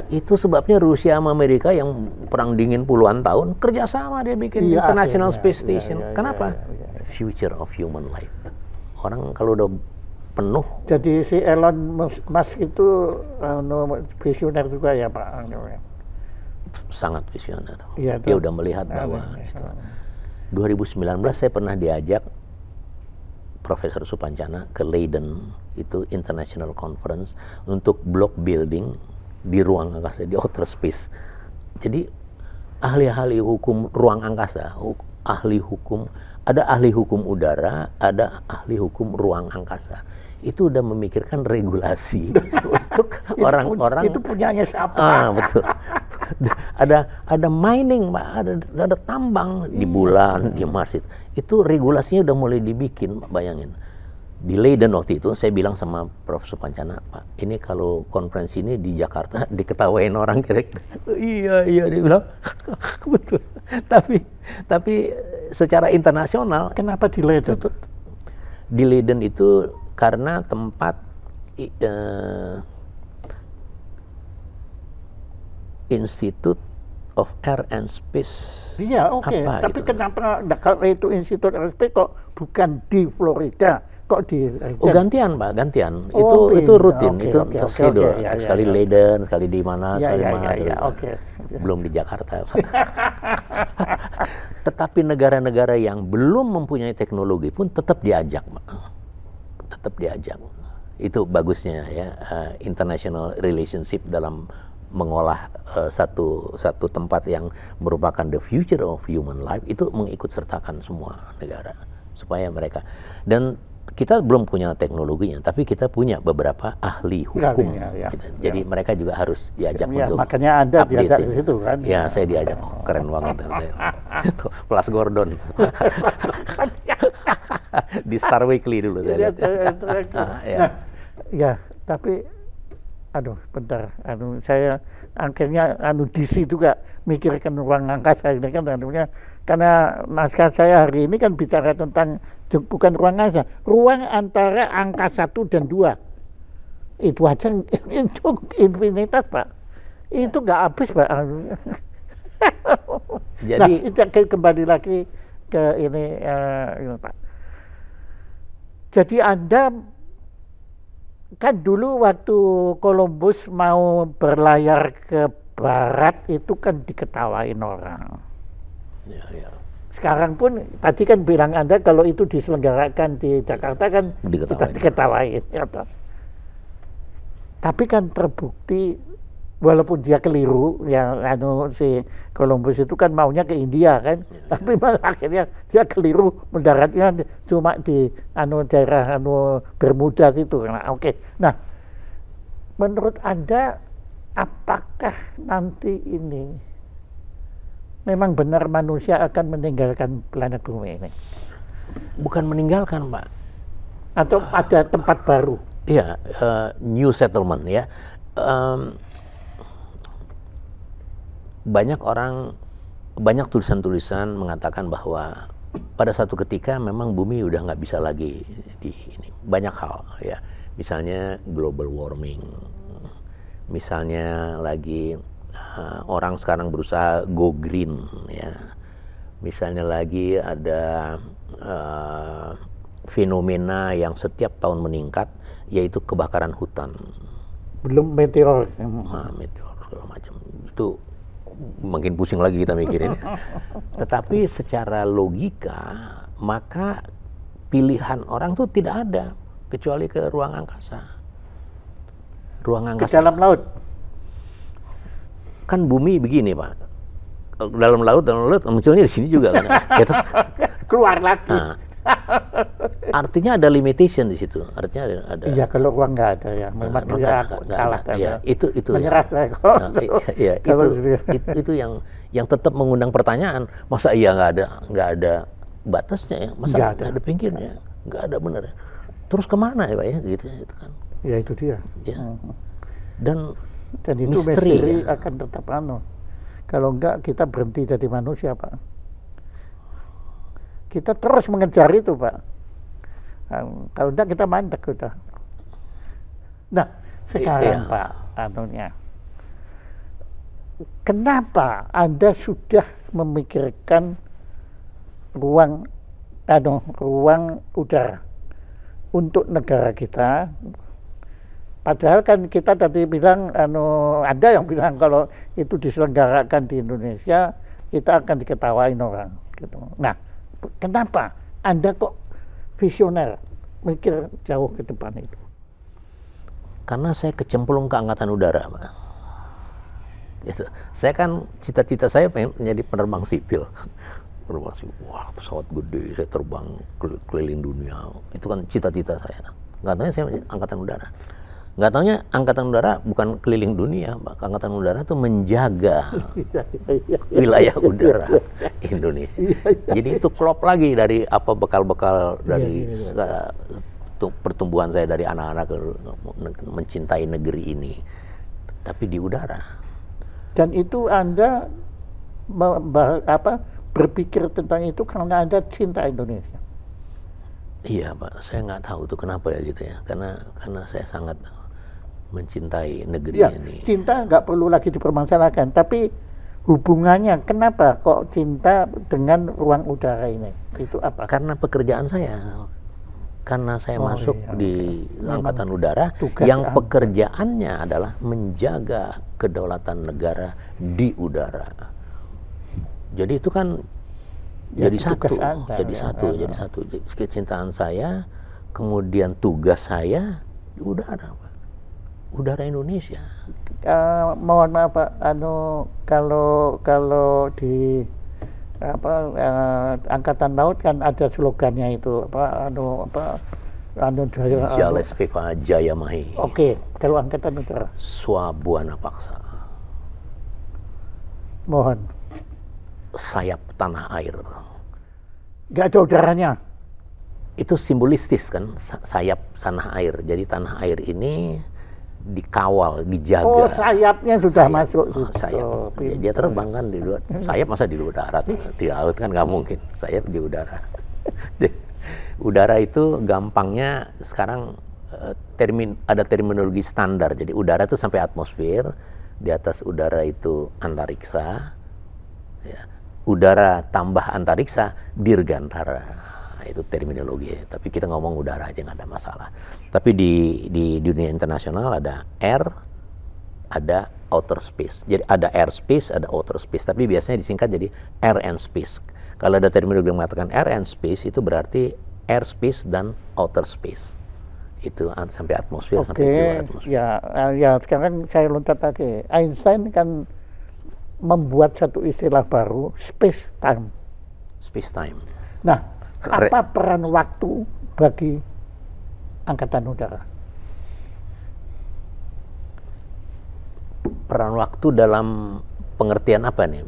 Itu sebabnya Rusia sama Amerika yang perang dingin puluhan tahun kerjasama, dia bikin International Space Station. Kenapa? Future of human life. Orang kalau udah penuh. Jadi si Elon Musk itu visioner juga ya Pak? Sangat visioner. Ya, dia udah melihat bahwa 2019 saya pernah diajak Profesor Supancana ke Leiden, itu International Conference untuk block building di ruang angkasa, di outer space. Jadi ahli-ahli hukum ruang angkasa, ahli hukum, ada ahli hukum udara, ada ahli hukum ruang angkasa. Itu udah memikirkan regulasi untuk orang-orang. Itu punyanya siapa? Betul. Ada mining, Pak, ada tambang di bulan, di Mars. Itu regulasinya udah mulai dibikin, Pak, bayangin. Di Leiden waktu itu saya bilang sama Prof. Supancana, Pak, ini kalau konferensi ini di Jakarta diketawain orang kira-kira. Iya dia bilang betul. Tapi secara internasional, kenapa di Leiden? Di Leiden itu karena tempat Institute of Air and Space. Iya, oke. Tapi itu? Kenapa kalau itu Institute of Air and Space kok bukan di Florida? Kok di gantian, Pak, gantian. Itu rutin, itu terschedule. Sekali Leiden, sekali di mana, sekali di mana. Belum di Jakarta, Pak. Tetapi negara-negara yang belum mempunyai teknologi pun tetap diajak, Pak. Tetap diajak. Itu bagusnya ya, international relationship dalam mengolah satu tempat yang merupakan the future of human life, itu mengikut sertakan semua negara supaya mereka, dan kita belum punya teknologinya, tapi kita punya beberapa ahli hukum. Jadi mereka juga harus diajak untuk makanya Anda diajak ke situ kan? Ya, saya diajak. Keren banget. Plus Gordon. Di Star Weekly dulu saya lihat. Ya, tapi bentar. Saya akhirnya DC juga mikirkan ruang angkasa ini kan, karena naskah saya hari ini kan bicara tentang bukan ruang angkasa, ruang antara angka 1 dan 2. Itu aja itu infinitas, Pak. Itu nggak habis, Pak. Jadi kembali lagi ke ini Pak. Jadi Anda kan dulu waktu Columbus mau berlayar ke barat itu kan diketawain orang. Ya. Sekarang pun tadi kan bilang Anda kalau itu diselenggarakan di Jakarta kan kita diketawain. Tapi kan terbukti walaupun dia keliru, ya si Columbus itu kan maunya ke India kan, tapi malah akhirnya dia keliru mendaratnya cuma di daerah Bermuda situ. Nah, menurut Anda apakah nanti ini memang benar manusia akan meninggalkan planet bumi ini? Bukan meninggalkan, Pak. Atau ada tempat baru? Iya, new settlement ya. Banyak tulisan-tulisan mengatakan bahwa pada satu ketika memang bumi udah nggak bisa lagi di ini. Banyak hal ya. Misalnya global warming. Misalnya lagi orang sekarang berusaha go green ya. Misalnya lagi ada fenomena yang setiap tahun meningkat, yaitu kebakaran hutan. Belum meteor. Meteor segala macam. Itu makin pusing lagi kita mikirin. Tetapi secara logika, maka pilihan orang tuh tidak ada kecuali ke ruang angkasa. Ruang angkasa. Ke dalam laut. Kan bumi begini, Pak. Dalam laut munculnya di sini juga kan. Keluar lagi. Artinya ada limitation di situ. Artinya ada. Iya, kalau ruang nggak ada ya. Memang dia kalah. Ya, itu menyerah saya kok. Ya, itu yang tetap mengundang pertanyaan. Masa iya nggak ada batasnya ya? Masa nggak ada pinggirnya? Nggak ada bener. Terus kemana ya Pak ya? Gitu kan. Ya itu dia. Ya. Dan itu misteri ya. Akan tetap kalau enggak kita berhenti jadi manusia Pak. Kita terus mengejar itu Pak. Kalau enggak kita mandek udah. Nah sekarang Pak kenapa Anda sudah memikirkan ruang udara untuk negara kita? Padahal kan kita tadi bilang, ada yang bilang kalau itu diselenggarakan di Indonesia, kita akan diketawain orang. Gitu. Nah, kenapa Anda kok visioner, mikir jauh ke depan itu? Karena saya kecemplung ke angkatan udara, Pak. Gitu. Saya kan cita-cita saya pengen menjadi penerbang sipil. Penerbang sipil, wah pesawat gede, saya terbang keliling dunia. Itu kan cita-cita saya. Nggak tahunya saya angkatan udara. Nggak taunya angkatan udara bukan keliling dunia, Pak. Angkatan udara itu menjaga wilayah udara Indonesia. Jadi itu klop lagi dari apa bekal-bekal dari pertumbuhan saya dari anak-anak mencintai negeri ini. Tapi di udara. Dan itu Anda berpikir tentang itu karena Anda cinta Indonesia. Iya Pak, saya nggak tahu tuh kenapa ya gitu ya. Karena saya sangat mencintai negeri ini. Cinta nggak perlu lagi dipermasalahkan, tapi hubungannya kenapa kok cinta dengan ruang udara ini? Itu apa? Karena pekerjaan saya. Karena saya masuk di Angkatan Udara yang pekerjaannya adalah menjaga kedaulatan negara di udara. Jadi itu kan jadi satu. Kecintaan saya, kemudian tugas saya di udara, Pak. Udara Indonesia. Mohon maaf Pak, kalau di Angkatan Laut kan ada slogannya itu Jales Viva Jaya Mahi. Oke, kalau Angkatan Udara Swabuana Paksa. Mohon. Sayap tanah air. Nggak ada udaranya. Itu simbolistis kan, sayap tanah air. Jadi tanah air ini dikawal, dijaga. Oh, sayapnya sudah masuk. Sayap. Dia terbang kan di luar. Sayap masa di luar darat? Di laut kan nggak mungkin. Sayap di udara. Udara itu gampangnya sekarang ada terminologi standar. Jadi udara itu sampai atmosfer. Di atas udara itu antariksa. Ya. Udara tambah antariksa dirgantara. Itu terminologi, tapi kita ngomong udara aja nggak ada masalah. Tapi di dunia internasional ada air, ada outer space. Jadi ada air space, ada outer space. Tapi biasanya disingkat jadi air and space. Kalau ada terminologi yang mengatakan air and space itu berarti air space dan outer space. Itu sampai atmosfer, sampai di luar atmosfer. Ya sekarang saya loncat lagi. Einstein kan membuat satu istilah baru, space time. Space time. Nah, apa peran waktu bagi Angkatan Udara? Peran waktu dalam pengertian apa nih?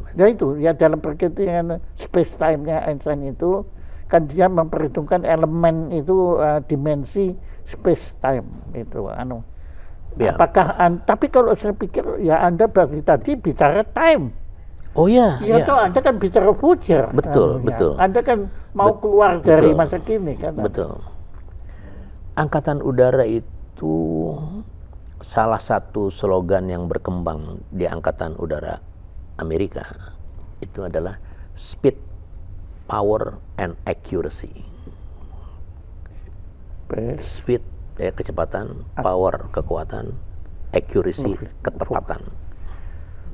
Ya dalam pengertian space time-nya Einstein itu kan dia memperhitungkan elemen itu dimensi space time itu Ya. Apakah tapi kalau saya pikir ya Anda bagi tadi bicara time. Oh iya. Iya toh Anda kan bicara future. Betul. Anda kan mau keluar dari masa kini kan. Betul. Angkatan Udara itu salah satu slogan yang berkembang di Angkatan Udara Amerika itu adalah speed, power, and accuracy. Speed, kecepatan, power, kekuatan, accuracy, ketepatan.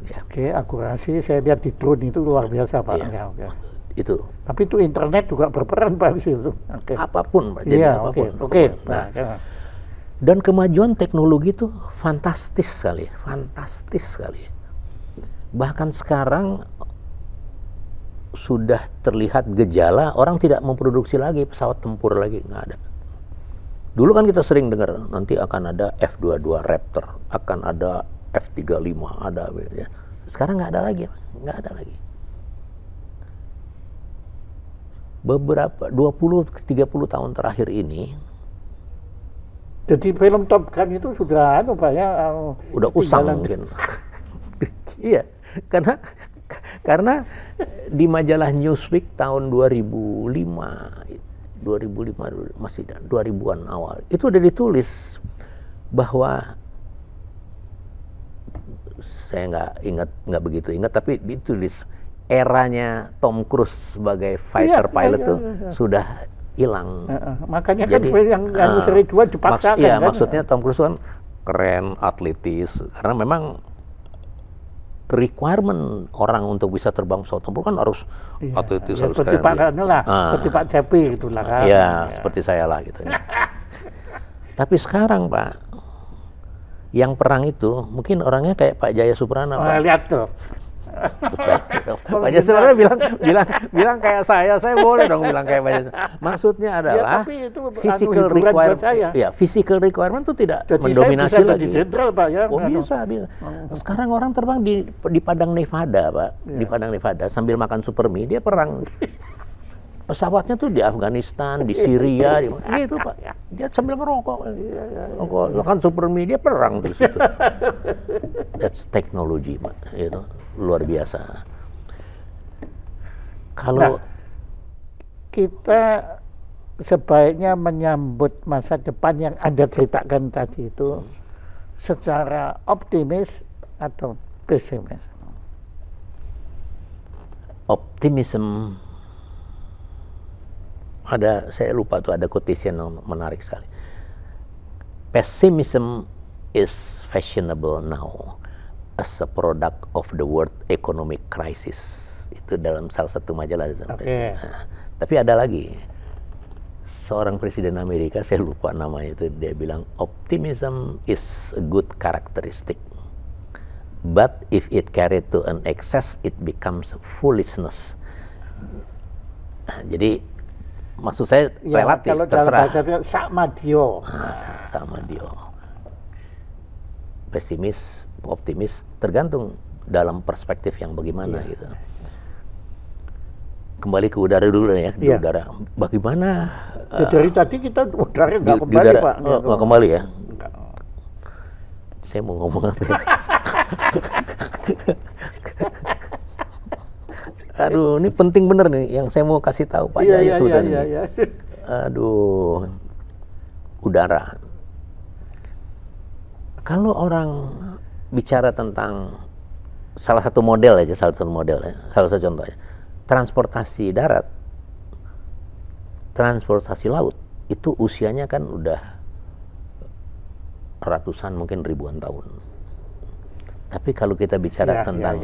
Ya. Oke, akurasi saya lihat di drone itu luar biasa Pak. Ya. Itu. Tapi itu internet juga berperan Pak di situ. Okay. Apapun Pak. Iya, oke. Nah, dan kemajuan teknologi itu fantastis sekali. Bahkan sekarang sudah terlihat gejala orang tidak memproduksi lagi pesawat tempur lagi, nggak ada. Dulu kan kita sering dengar nanti akan ada F-22 Raptor, akan ada F-35, ada ya. Sekarang nggak ada lagi, nggak ada lagi. Beberapa 20-30 tahun terakhir ini, jadi film Top Gun itu sudah Pak ya, udah usang mungkin. Iya, karena di majalah Newsweek tahun 2005 masih 2000-an awal itu udah ditulis bahwa, saya nggak begitu ingat, tapi ditulis eranya Tom Cruise sebagai fighter pilot tuh sudah hilang. Makanya jadi, kan yang seri 2 dipaksakan iya, kan. maksudnya Tom Cruise kan keren, atletis, karena memang requirement orang untuk bisa terbang pesawat tempur kan harus atletis, harus seperti keren. Pak Rano lah, seperti Pak Cepi itulah kan. Iya, seperti saya lah gitu. Tapi sekarang Pak, yang perang itu mungkin orangnya kayak Pak Jaya Suprana. Pak. Lihat tuh. Pak Jaya Suprana bilang kayak saya boleh dong bilang kayak Pak Jaya. Maksudnya adalah tapi itu physical requirement. Ya, physical requirement itu tidak jadi mendominasi saya bisa lagi. Jadi jenderal Pak ya. Oh bisa. Sekarang orang terbang di Padang Nevada Pak, di Padang Nevada sambil makan super mie, dia perang. Pesawatnya tuh di Afghanistan, di Syria, gitu Pak. Dia sambil ngerokok. Makan super mie, dia perang di situ. That's technology Pak, itu luar biasa. Kalau kita sebaiknya menyambut masa depan yang Anda ceritakan tadi itu secara optimis atau pesimis? Optimism, saya lupa tuh ada quotation yang menarik sekali. Pessimism is fashionable now as a product of the world economic crisis. Itu dalam salah satu majalah. Tapi ada lagi, seorang presiden Amerika, saya lupa namanya itu, dia bilang optimism is a good characteristic, but if it carried to an excess, it becomes foolishness. Jadi maksud saya relatif, kalau terserah. Sama Dio. Sama Dio. Pesimis, optimis, tergantung dalam perspektif yang bagaimana gitu. Kembali ke udara dulu ya, di udara. Bagaimana? Dari tadi kita udara nggak kembali udara, Pak. Nggak kembali ya? Saya mau ngomong apa ya? Aduh, ini penting bener nih yang saya mau kasih tahu Pak Jaya sudah ini. Aduh, udara. Kalau orang bicara tentang salah satu model ya, salah satu contohnya, transportasi darat, transportasi laut, itu usianya kan udah ratusan mungkin ribuan tahun. Tapi kalau kita bicara tentang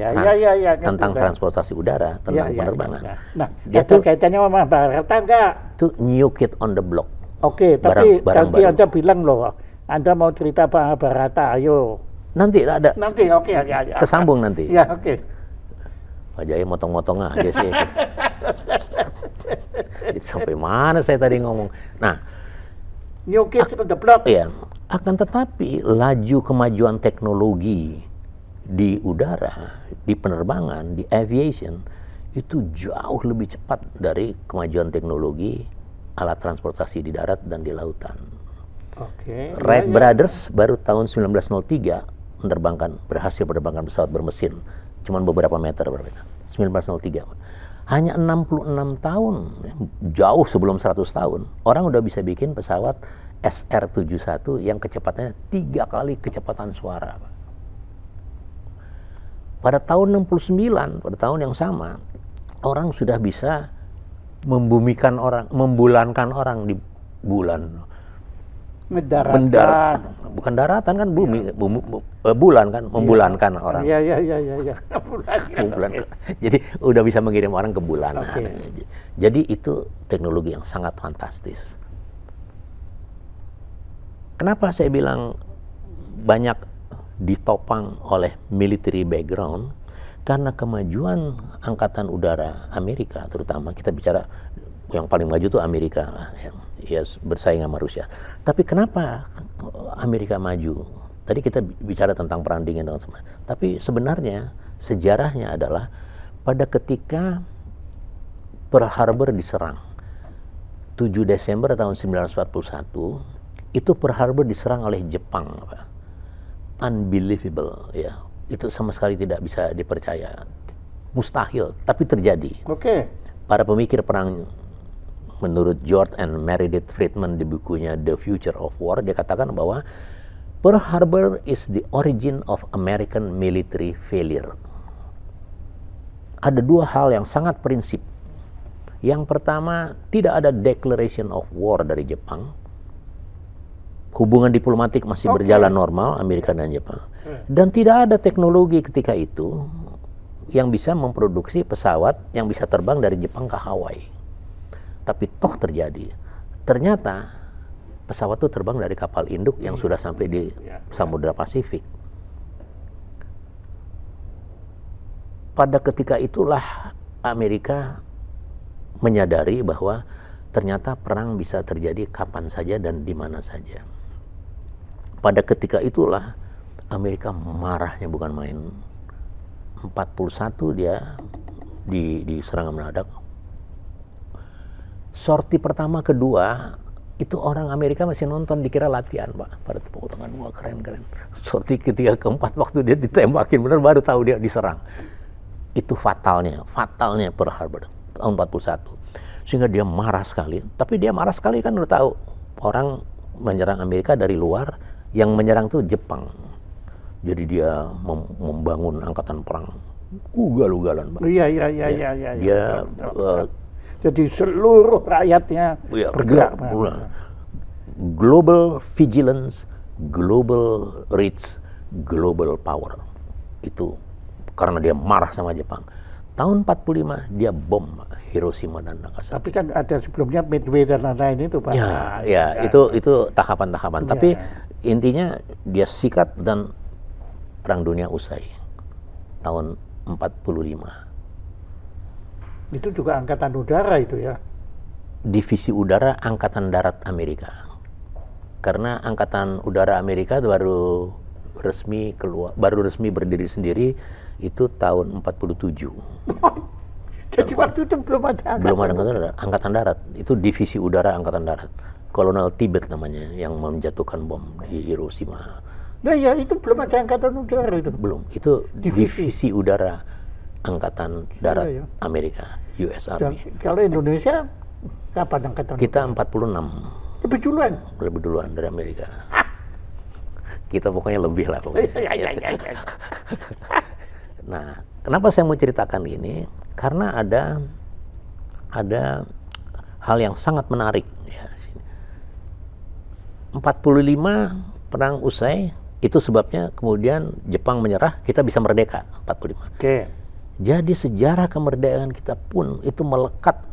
transportasi udara, tentang penerbangan, nah, dia tuh kaitannya sama Barata enggak? Itu new kid on the block. Oke, tapi nanti Anda bilang loh, Anda mau cerita Barata, ayo. Nanti ada. Nanti, oke. Kesambung nanti. Ya, oke. Pak Jaya motong-motong aja sih. Sampai mana saya tadi ngomong? Nah, new kid on the block. Iya. Akan tetapi laju kemajuan teknologi di udara, di penerbangan, di aviation itu jauh lebih cepat dari kemajuan teknologi alat transportasi di darat dan di lautan. Wright Brothers baru tahun 1903 berhasil menerbangkan pesawat bermesin, cuman beberapa meter berbeda. 1903. Hanya 66 tahun, jauh sebelum 100 tahun, orang udah bisa bikin pesawat SR-71 yang kecepatannya 3 kali kecepatan suara. Pada tahun 69, pada tahun yang sama, orang sudah bisa membulankan orang di bulan. Bukan daratan kan, bulan kan, membulankan orang. Iya. Jadi udah bisa mengirim orang ke bulan. Jadi itu teknologi yang sangat fantastis. Kenapa saya bilang banyak ditopang oleh military background? Karena kemajuan angkatan udara Amerika, terutama kita bicara yang paling maju itu Amerika lah, yang ya bersaing sama Rusia. Tapi kenapa Amerika maju? Tadi kita bicara tentang perang dingin dan semua. Tapi sebenarnya sejarahnya adalah pada ketika Pearl Harbor diserang 7 Desember tahun 1941, itu Pearl Harbor diserang oleh Jepang, Pak. Unbelievable, ya. Itu sama sekali tidak bisa dipercaya. Mustahil, tapi terjadi. Oke. Para pemikir perang, menurut George and Meredith Friedman di bukunya The Future of War, dia katakan bahwa Pearl Harbor is the origin of American military failure. Ada dua hal yang sangat prinsip. Yang pertama, tidak ada declaration of war dari Jepang. Hubungan diplomatik masih berjalan normal Amerika dan Jepang. Dan tidak ada teknologi ketika itu yang bisa memproduksi pesawat yang bisa terbang dari Jepang ke Hawaii. Tapi toh terjadi. Ternyata pesawat itu terbang dari kapal induk yang sudah sampai di Samudra Pasifik. Pada ketika itulah Amerika menyadari bahwa ternyata perang bisa terjadi kapan saja dan di mana saja. Pada ketika itulah Amerika marahnya bukan main. 41 dia diserang mendadak. Sorti pertama kedua itu orang Amerika masih nonton, dikira latihan, Pak. Pada tepuk tangan, wah keren. Sorti ketiga keempat waktu dia ditembakin benar baru tahu dia diserang. Itu fatalnya Pearl Harbor tahun 41. Sehingga dia marah sekali. Tapi dia marah sekali kan udah tahu orang menyerang Amerika dari luar, yang menyerang tuh Jepang. Jadi dia membangun angkatan perang ugal-ugalan, Pak. Iya. Dia jadi seluruh rakyatnya bergerak. Global vigilance, global reach, global power. Itu karena dia marah sama Jepang. Tahun 45 dia bom Hiroshima dan Nagasaki. Tapi kan ada sebelumnya Midway dan lain-lain itu, Pak. Ya, itu tahapan-tahapan. Ya. Tapi intinya dia sikat dan Perang Dunia usai tahun 45. Itu juga angkatan udara itu ya. Divisi udara Angkatan Darat Amerika. Karena Angkatan Udara Amerika baru resmi berdiri sendiri itu tahun 47. Jadi waktu itu belum ada angkatan darat. Itu divisi udara Angkatan Darat. Kolonel Tibet namanya yang menjatuhkan bom di Hiroshima. Nah ya, itu belum ada angkatan udara itu. Belum. Itu divisi udara Angkatan Darat Amerika, US Army. Dan kalau Indonesia kapan angkatan? Kita 46. Lebih duluan dari Amerika. Kita pokoknya lebih lah pokoknya. Nah, kenapa saya mau ceritakan ini? Karena ada hal yang sangat menarik. Ya. 45 perang usai, itu sebabnya kemudian Jepang menyerah, kita bisa merdeka 45. Oke. Jadi sejarah kemerdekaan kita pun itu melekat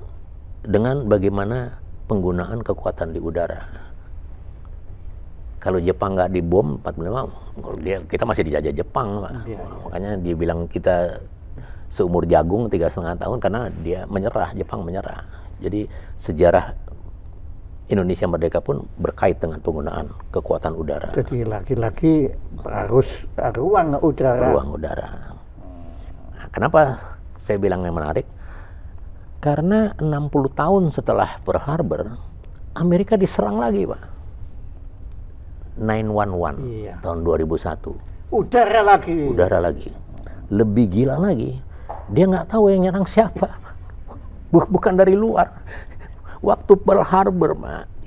dengan bagaimana penggunaan kekuatan di udara. Kalau Jepang nggak dibom 45, kita masih dijajah Jepang, Pak. Makanya dia bilang kita seumur jagung 3,5 tahun karena dia menyerah, Jepang menyerah. Jadi sejarah Indonesia merdeka pun berkait dengan penggunaan kekuatan udara. Jadi lagi-lagi harus ruang udara. Nah, kenapa saya bilang yang menarik? Karena 60 tahun setelah Pearl Harbor, Amerika diserang lagi, Pak. 9/11 tahun 2001. Udara lagi. Lebih gila lagi, dia nggak tahu yang nyerang siapa. Bukan dari luar. Waktu Pearl Harbor,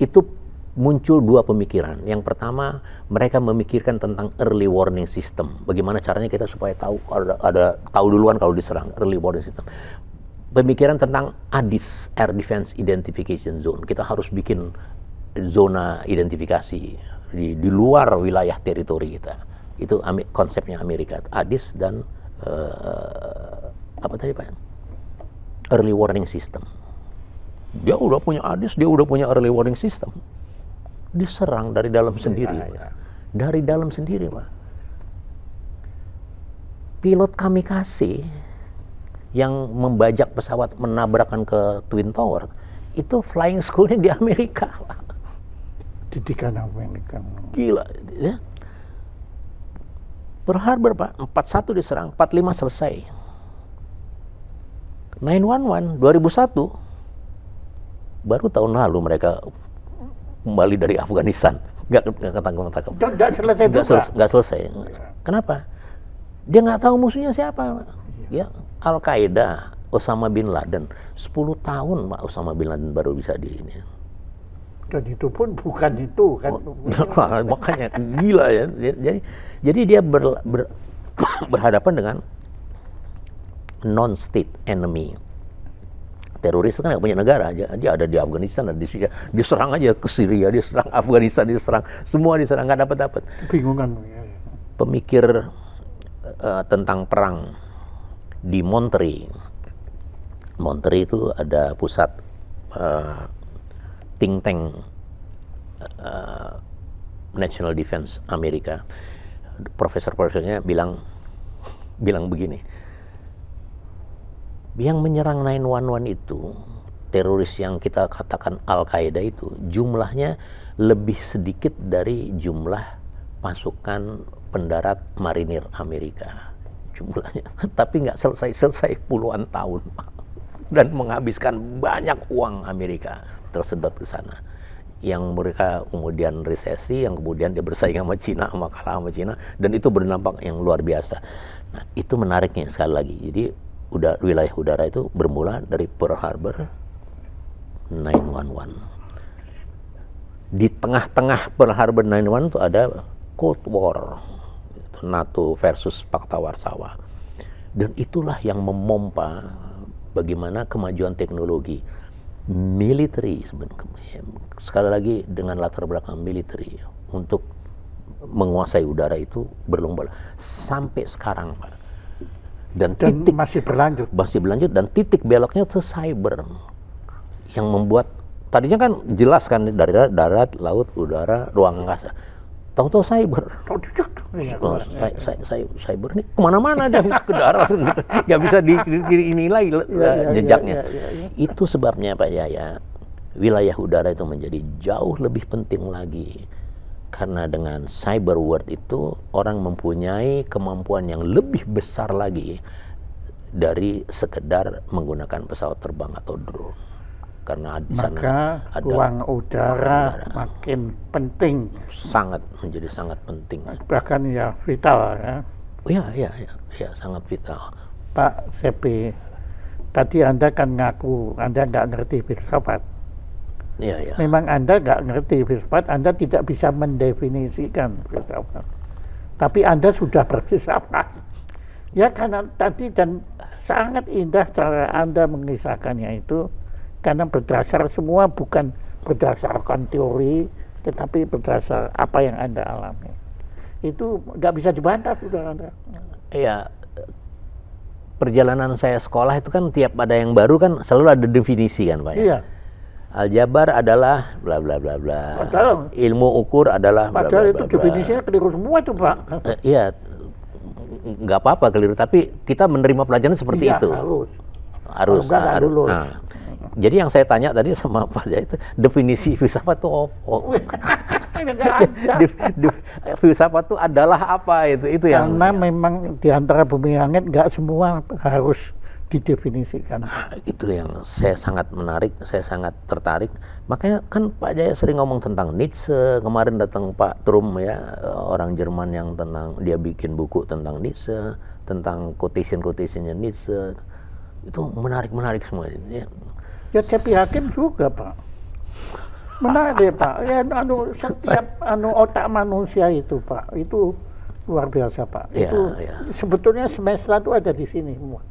itu muncul dua pemikiran. Yang pertama, mereka memikirkan tentang early warning system. Bagaimana caranya kita supaya tahu tahu duluan kalau diserang, early warning system. Pemikiran tentang ADIZ, Air Defense Identification Zone. Kita harus bikin zona identifikasi di luar wilayah teritori kita. Itu konsepnya Amerika, ADIZ dan apa tadi, Pak? Early warning system. Dia udah punya ADIZ, dia udah punya early warning system. Diserang dari dalam sendiri, Pak. Dari dalam sendiri, Pak. pilot kamikaze yang membajak pesawat menabrakkan ke Twin Tower itu flying schoolnya di Amerika. Didikan Amerika. Gila, ya. Pearl Harbor, Pak, 41 diserang, 45 selesai. 9/11 2001 baru tahun lalu mereka kembali dari Afghanistan, nggak ketangkep. Nggak selesai. Kenapa? Dia nggak tahu musuhnya siapa. Ya, Al-Qaeda, Osama bin Laden, 10 tahun Pak Osama bin Laden baru bisa di ini. Dan itu pun bukan itu kan. Makanya gila ya. Jadi dia berhadapan dengan non-state enemy. Teroris kan nggak punya negara, dia ada di Afghanistan, ada di Syria, diserang aja ke Syria, diserang Afghanistan, diserang, semua diserang, nggak dapat. Bingungan. Pemikir tentang perang di Monterey. Monterey itu ada pusat think tank National Defense Amerika. Profesor-profesornya bilang begini. Yang menyerang 9/11 itu, teroris yang kita katakan Al-Qaeda itu, jumlahnya lebih sedikit dari jumlah pasukan pendarat marinir Amerika. Jumlahnya. Tapi nggak selesai puluhan tahun. Dan menghabiskan banyak uang Amerika tersedot ke sana. Yang mereka kemudian resesi, yang kemudian dia bersaing sama Cina, kalah sama Cina, dan itu berdampak yang luar biasa. Nah, itu menariknya sekali lagi. Jadi wilayah udara itu bermula dari Pearl Harbor, 9/11. Di tengah-tengah Pearl Harbor 9/11 itu ada Cold War, NATO versus Pakta Warsawa, dan itulah yang memompa bagaimana kemajuan teknologi military sebenarnya, sekali lagi dengan latar belakang military untuk menguasai udara itu berlomba sampai sekarang, Pak. Dan titik masih berlanjut dan titik beloknya itu cyber yang membuat tadinya kan jelas kan dari darat, laut, udara, ruang angkasa. Tahu-tahu cyber. Cyber ini kemana-mana dia ke darat, nggak bisa dinilai jejaknya. Itu sebabnya Pak Yaya, wilayah udara itu menjadi jauh lebih penting lagi. Karena dengan cyber world itu orang mempunyai kemampuan yang lebih besar lagi dari sekedar menggunakan pesawat terbang atau drone. Karena di sana ada ruang udara makin penting. Menjadi sangat penting. Bahkan ya vital ya. Ya, sangat vital. Pak Sepi, tadi Anda kan ngaku Anda nggak ngerti filsafat. Ya. Memang Anda nggak ngerti filsafat, Anda tidak bisa mendefinisikan filsafat. Tapi Anda sudah berfilsafat. Ya karena tadi dan sangat indah cara Anda mengisahkannya itu, karena berdasar semua bukan berdasarkan teori, tetapi berdasar apa yang Anda alami. Itu nggak bisa dibantah sudah Anda. Iya. Perjalanan saya sekolah itu kan tiap ada yang baru kan selalu ada definisi kan Pak ya? Iya. Aljabar adalah bla bla bla bla. Padahal, ilmu ukur adalah bla bla bla. Padahal itu definisinya keliru semua itu Pak. Iya, nggak apa-apa keliru, tapi kita menerima pelajaran seperti itu. Harus. Nah, jadi yang saya tanya tadi sama Pak Jaya itu definisi filsafat itu apa? Filsafat itu adalah apa itu yang? Karena memang di antara bumi langit nggak semua harus didefinisikan. Itu yang saya sangat menarik, saya sangat tertarik. Makanya kan Pak Jaya sering ngomong tentang Nietzsche. Kemarin datang Pak Trum ya, orang Jerman yang dia bikin buku tentang Nietzsche, tentang quotation-quotationnya Nietzsche. Itu menarik semua. Ya Cepi Hakim juga Pak. Menarik Pak. Ya setiap otak manusia itu Pak, itu luar biasa Pak. Ya, itu ya. Sebetulnya semesta itu ada di sini semua.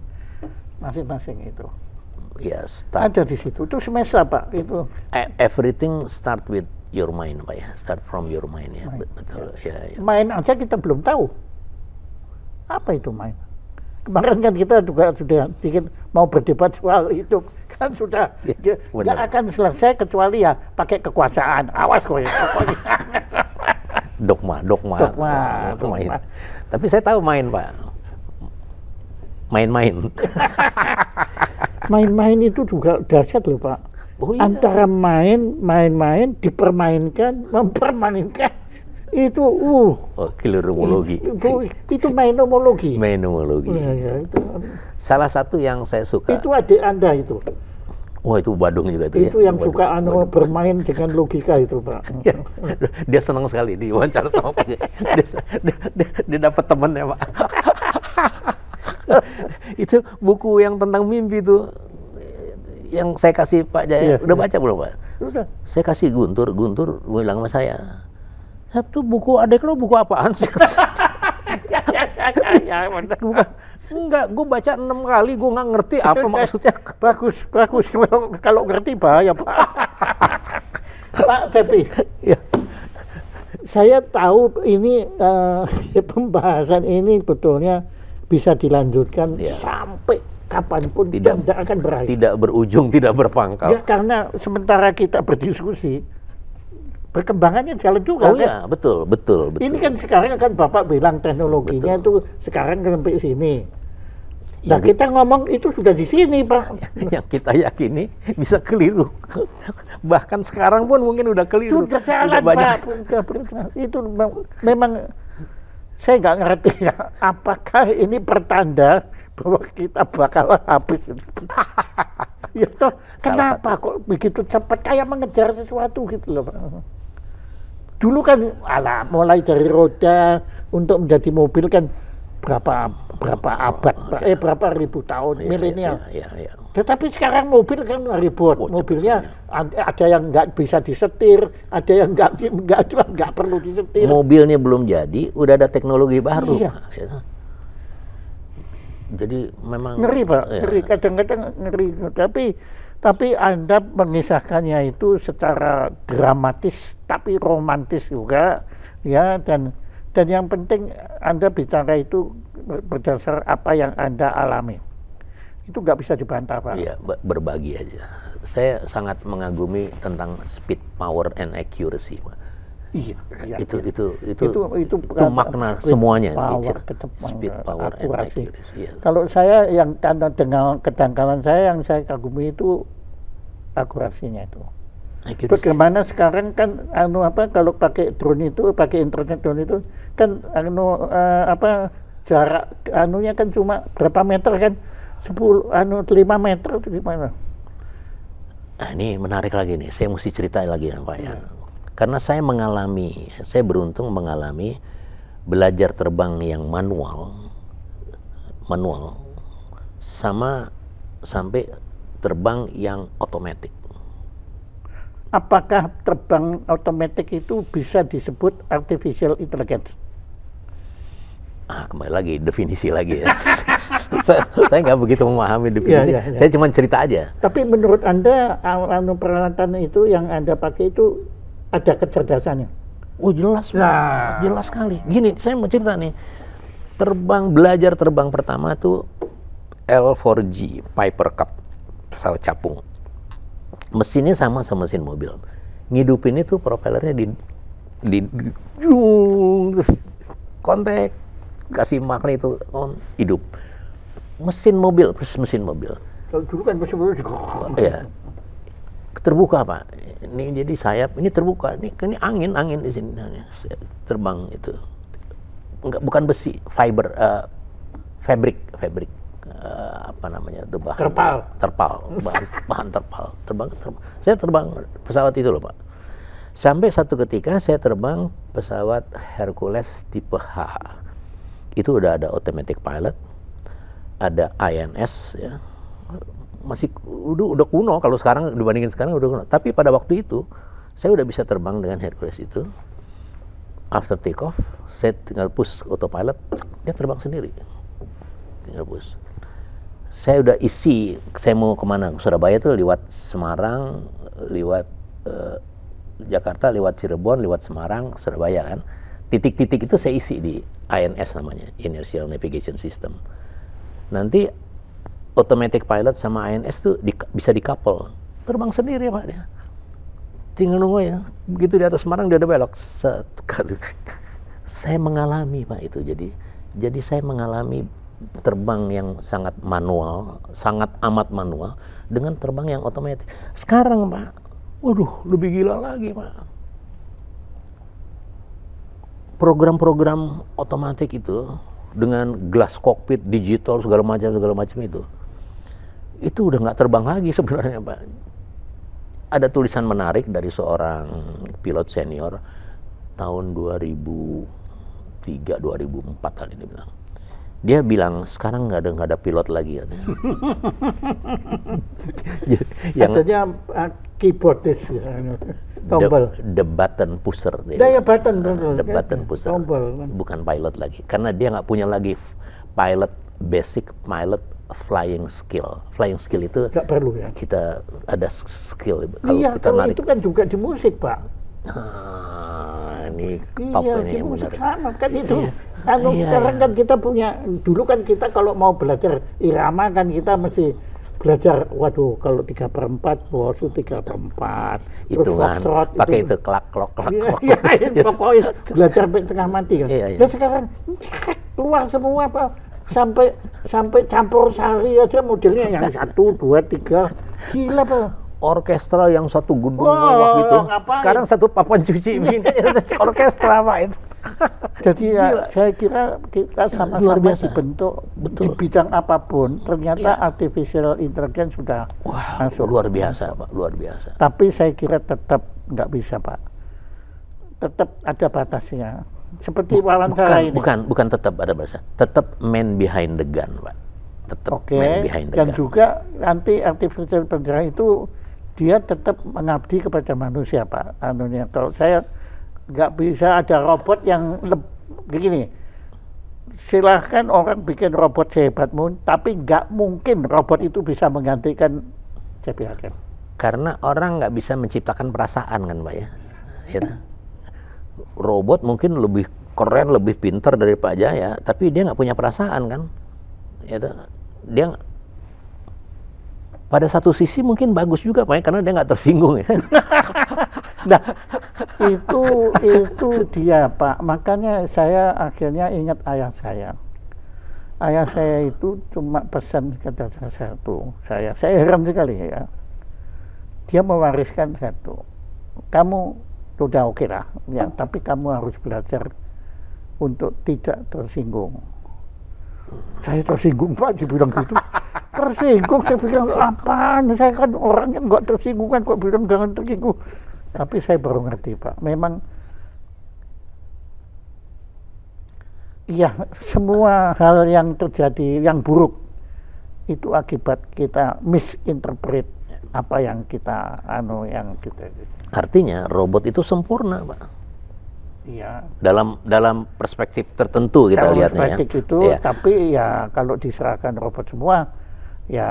Masing-masing itu. Ya, ada di situ. Itu semesta Pak. Itu. Everything start with your mind Pak ya. Start from your mind ya. Betul. Ya. Main aja kita belum tahu. Apa itu main? Kemarin kan kita juga sudah bikin mau berdebat soal hidup. Kan sudah nggak akan selesai kecuali ya pakai kekuasaan. Awas kok ya. Dogma. Tapi saya tahu main Pak. main-main. Main-main itu juga dahsyat loh Pak. Oh, iya. Antara main-main, dipermainkan, mempermainkan. Itu Oh, kilurumologi. itu mainomologi. Mainomologi. Ya, itu. Salah satu yang saya suka. Itu adik Anda itu. Wah, itu Badung juga itu ya. Itu yang suka bermain dengan logika itu, Pak. Ya, dia senang sekali diwawancara sama Pak. Dia dapat temannya, Pak. Itu buku yang tentang mimpi itu yang saya kasih Pak Jaya. Udah baca belum, Pak? Sudah. Saya kasih Guntur bilang sama saya. Itu buku adek lo buku apaan sih? Ya, Enggak, gue baca 6 kali, gue nggak ngerti apa maksudnya. Bagus. Kalau ngerti bahaya, Pak. Pak Tepi, Ya. saya tahu ini pembahasan ini betulnya bisa dilanjutkan sampai kapanpun tidak akan berakhir. Tidak berujung, tidak berpangkal. Ya, karena sementara kita berdiskusi, perkembangannya jalan juga. Oh iya, betul. Ini kan sekarang kan Bapak bilang teknologinya itu sekarang sampai sini. Nah, kita ngomong itu sudah di sini, Pak. Yang kita yakini bisa keliru. Bahkan sekarang pun mungkin udah keliru. Sudah jalan, Pak. Itu memang saya nggak ngerti ya. Apakah ini pertanda bahwa kita bakal habis? Ya toh, kenapa kok begitu cepat kayak mengejar sesuatu gitu loh, Pak. Dulu kan mulai dari roda untuk menjadi mobil kan berapa abad, berapa ribu tahun, milenial. Iya. Tetapi sekarang mobil kan ribut, mobilnya ada yang nggak bisa disetir, ada yang nggak perlu disetir. Mobilnya belum jadi, udah ada teknologi baru. Iya. Jadi memang ngeri, Pak, ngeri, kadang-kadang ngeri. Tapi Anda mengisahkannya itu secara dramatis, tapi romantis juga, ya, dan yang penting Anda bicara itu berdasar apa yang Anda alami. Itu nggak bisa dibantah, Pak. Iya, berbagi aja. Saya sangat mengagumi tentang speed, power, and accuracy, Pak. Iya. Itu makna semuanya. Power, speed, power, and accuracy. Iya. Kalau saya yang dengan kedangkalan saya yang saya kagumi itu akurasinya itu. Bagaimana sekarang kan kalau pakai drone itu, pakai internet drone itu kan jarak kan cuma berapa meter kan? 5 meter atau gimana? Nah, ini menarik lagi nih. Saya mesti cerita lagi ya, Pak ya. Karena saya beruntung mengalami belajar terbang yang manual sampai terbang yang otomatis. Apakah terbang otomatis itu bisa disebut artificial intelligence? Kembali lagi, definisi lagi ya. Saya nggak begitu memahami definisi. Ya. Saya cuma cerita aja. Tapi menurut Anda, peralatan itu yang Anda pakai itu ada kecerdasannya? Oh jelas, jelas sekali. Gini, saya mau cerita nih. Belajar terbang pertama tuh L4G, Piper Cub, pesawat capung. Mesinnya sama mesin mobil. Ngidupin itu propellernya di terus kontak, kasih magnet itu hidup. Mesin mobil. Kalau dulu kan mesin mobil iya. Terbuka, Pak. Ini jadi sayap, ini terbuka. Ini angin di sini. Terbang itu. Bukan besi, fiber, fabric. Itu terpal, bahan terpal. Saya terbang pesawat itu loh, Pak. Sampai satu ketika saya terbang pesawat Hercules tipe H. Itu udah ada automatic pilot, ada INS ya. Masih udah kuno, kalau sekarang dibandingin sekarang udah kuno. Tapi pada waktu itu saya udah bisa terbang dengan Hercules itu. After take off, saya tinggal push autopilot, dia terbang sendiri. Tinggal push. Saya udah isi, saya mau kemana? Ke Surabaya tuh lewat Semarang, lewat Jakarta, lewat Cirebon, lewat Semarang, Surabaya kan. Titik-titik itu saya isi di INS namanya, Inertial Navigation System. Nanti automatic pilot sama INS tuh bisa di-couple. Terbang sendiri Pak dia. Tinggal nunggu ya. Begitu di atas Semarang dia udah belok. Saya mengalami Pak itu. Jadi saya mengalami terbang yang sangat manual, sangat amat manual, dengan terbang yang otomatis. Sekarang Pak, waduh, lebih gila lagi Pak. Program-program otomatis itu dengan glass cockpit digital segala macam itu udah nggak terbang lagi sebenarnya Pak. Ada tulisan menarik dari seorang pilot senior tahun 2003-2004 kali dia bilang. Dia bilang sekarang nggak ada pilot lagi katanya. Yang katanya keyboardis ya, tombol. The button pusher. Ya button, the button pusher. Tombol. Bukan pilot lagi, karena dia nggak punya lagi basic pilot flying skill. Flying skill itu nggak perlu ya. Kita ada skill. Iya, kalau itu kan juga di musik Pak. Ini top iya, ini di musik benar. sama kan itu. Iya. Sekarang kan kita punya, dulu kan kita kalau mau belajar irama kan kita mesti belajar, waduh kalau 3/4, bosu 3/4. Hitungan, pakai itu klak. Iya, pokoknya belajar sampai tengah mati kan. Iya. Dan sekarang keluar semua Pak. Sampai campur sari aja modelnya yang 1, 2, 3. Gila Pak. Orkestra yang satu gedung gitu. Sekarang satu papan cuci orkestra Pak itu. Jadi ya, saya kira kita sama-sama dibentuk di bidang apapun. Ternyata artificial intelligence sudah masuk. Luar biasa Pak, luar biasa. Tapi saya kira tetap nggak bisa Pak. Tetap ada batasnya. Seperti wawancara ini. Bukan tetap ada bahasa. Tetap man behind the gun Pak. Tetap man behind the gun. Dan juga nanti artificial intelligence itu dia tetap mengabdi kepada manusia Pak. Anunya kalau saya nggak bisa ada robot yang begini. Silahkan orang bikin robot sehebatmu, tapi nggak mungkin robot itu bisa menggantikan C.P. Hakim. Karena orang nggak bisa menciptakan perasaan kan Pak ya. Robot mungkin lebih keren, lebih pintar dari Pak Jaya, tapi dia nggak punya perasaan kan. Dia pada satu sisi mungkin bagus juga Pak ya, karena dia nggak tersinggung ya. Nah, itu dia Pak. Makanya saya akhirnya ingat ayah saya. Ayah saya itu cuma pesan kata satu. Saya heran sekali ya. Dia mewariskan satu. Kamu sudah oke lah, ya, tapi kamu harus belajar untuk tidak tersinggung. Saya tersinggung Pak, dibilang gitu. Tersinggung, saya bilang apaan? Saya kan orangnya nggak tersinggung kan, kok bilang jangan tersinggung. Tapi saya baru ngerti Pak, memang iya semua hal yang terjadi yang buruk itu akibat kita misinterpret apa yang kita Artinya robot itu sempurna Pak. Iya. Dalam perspektif tertentu kita lihatnya perspektif itu, ya. Tapi ya kalau diserahkan robot semua, ya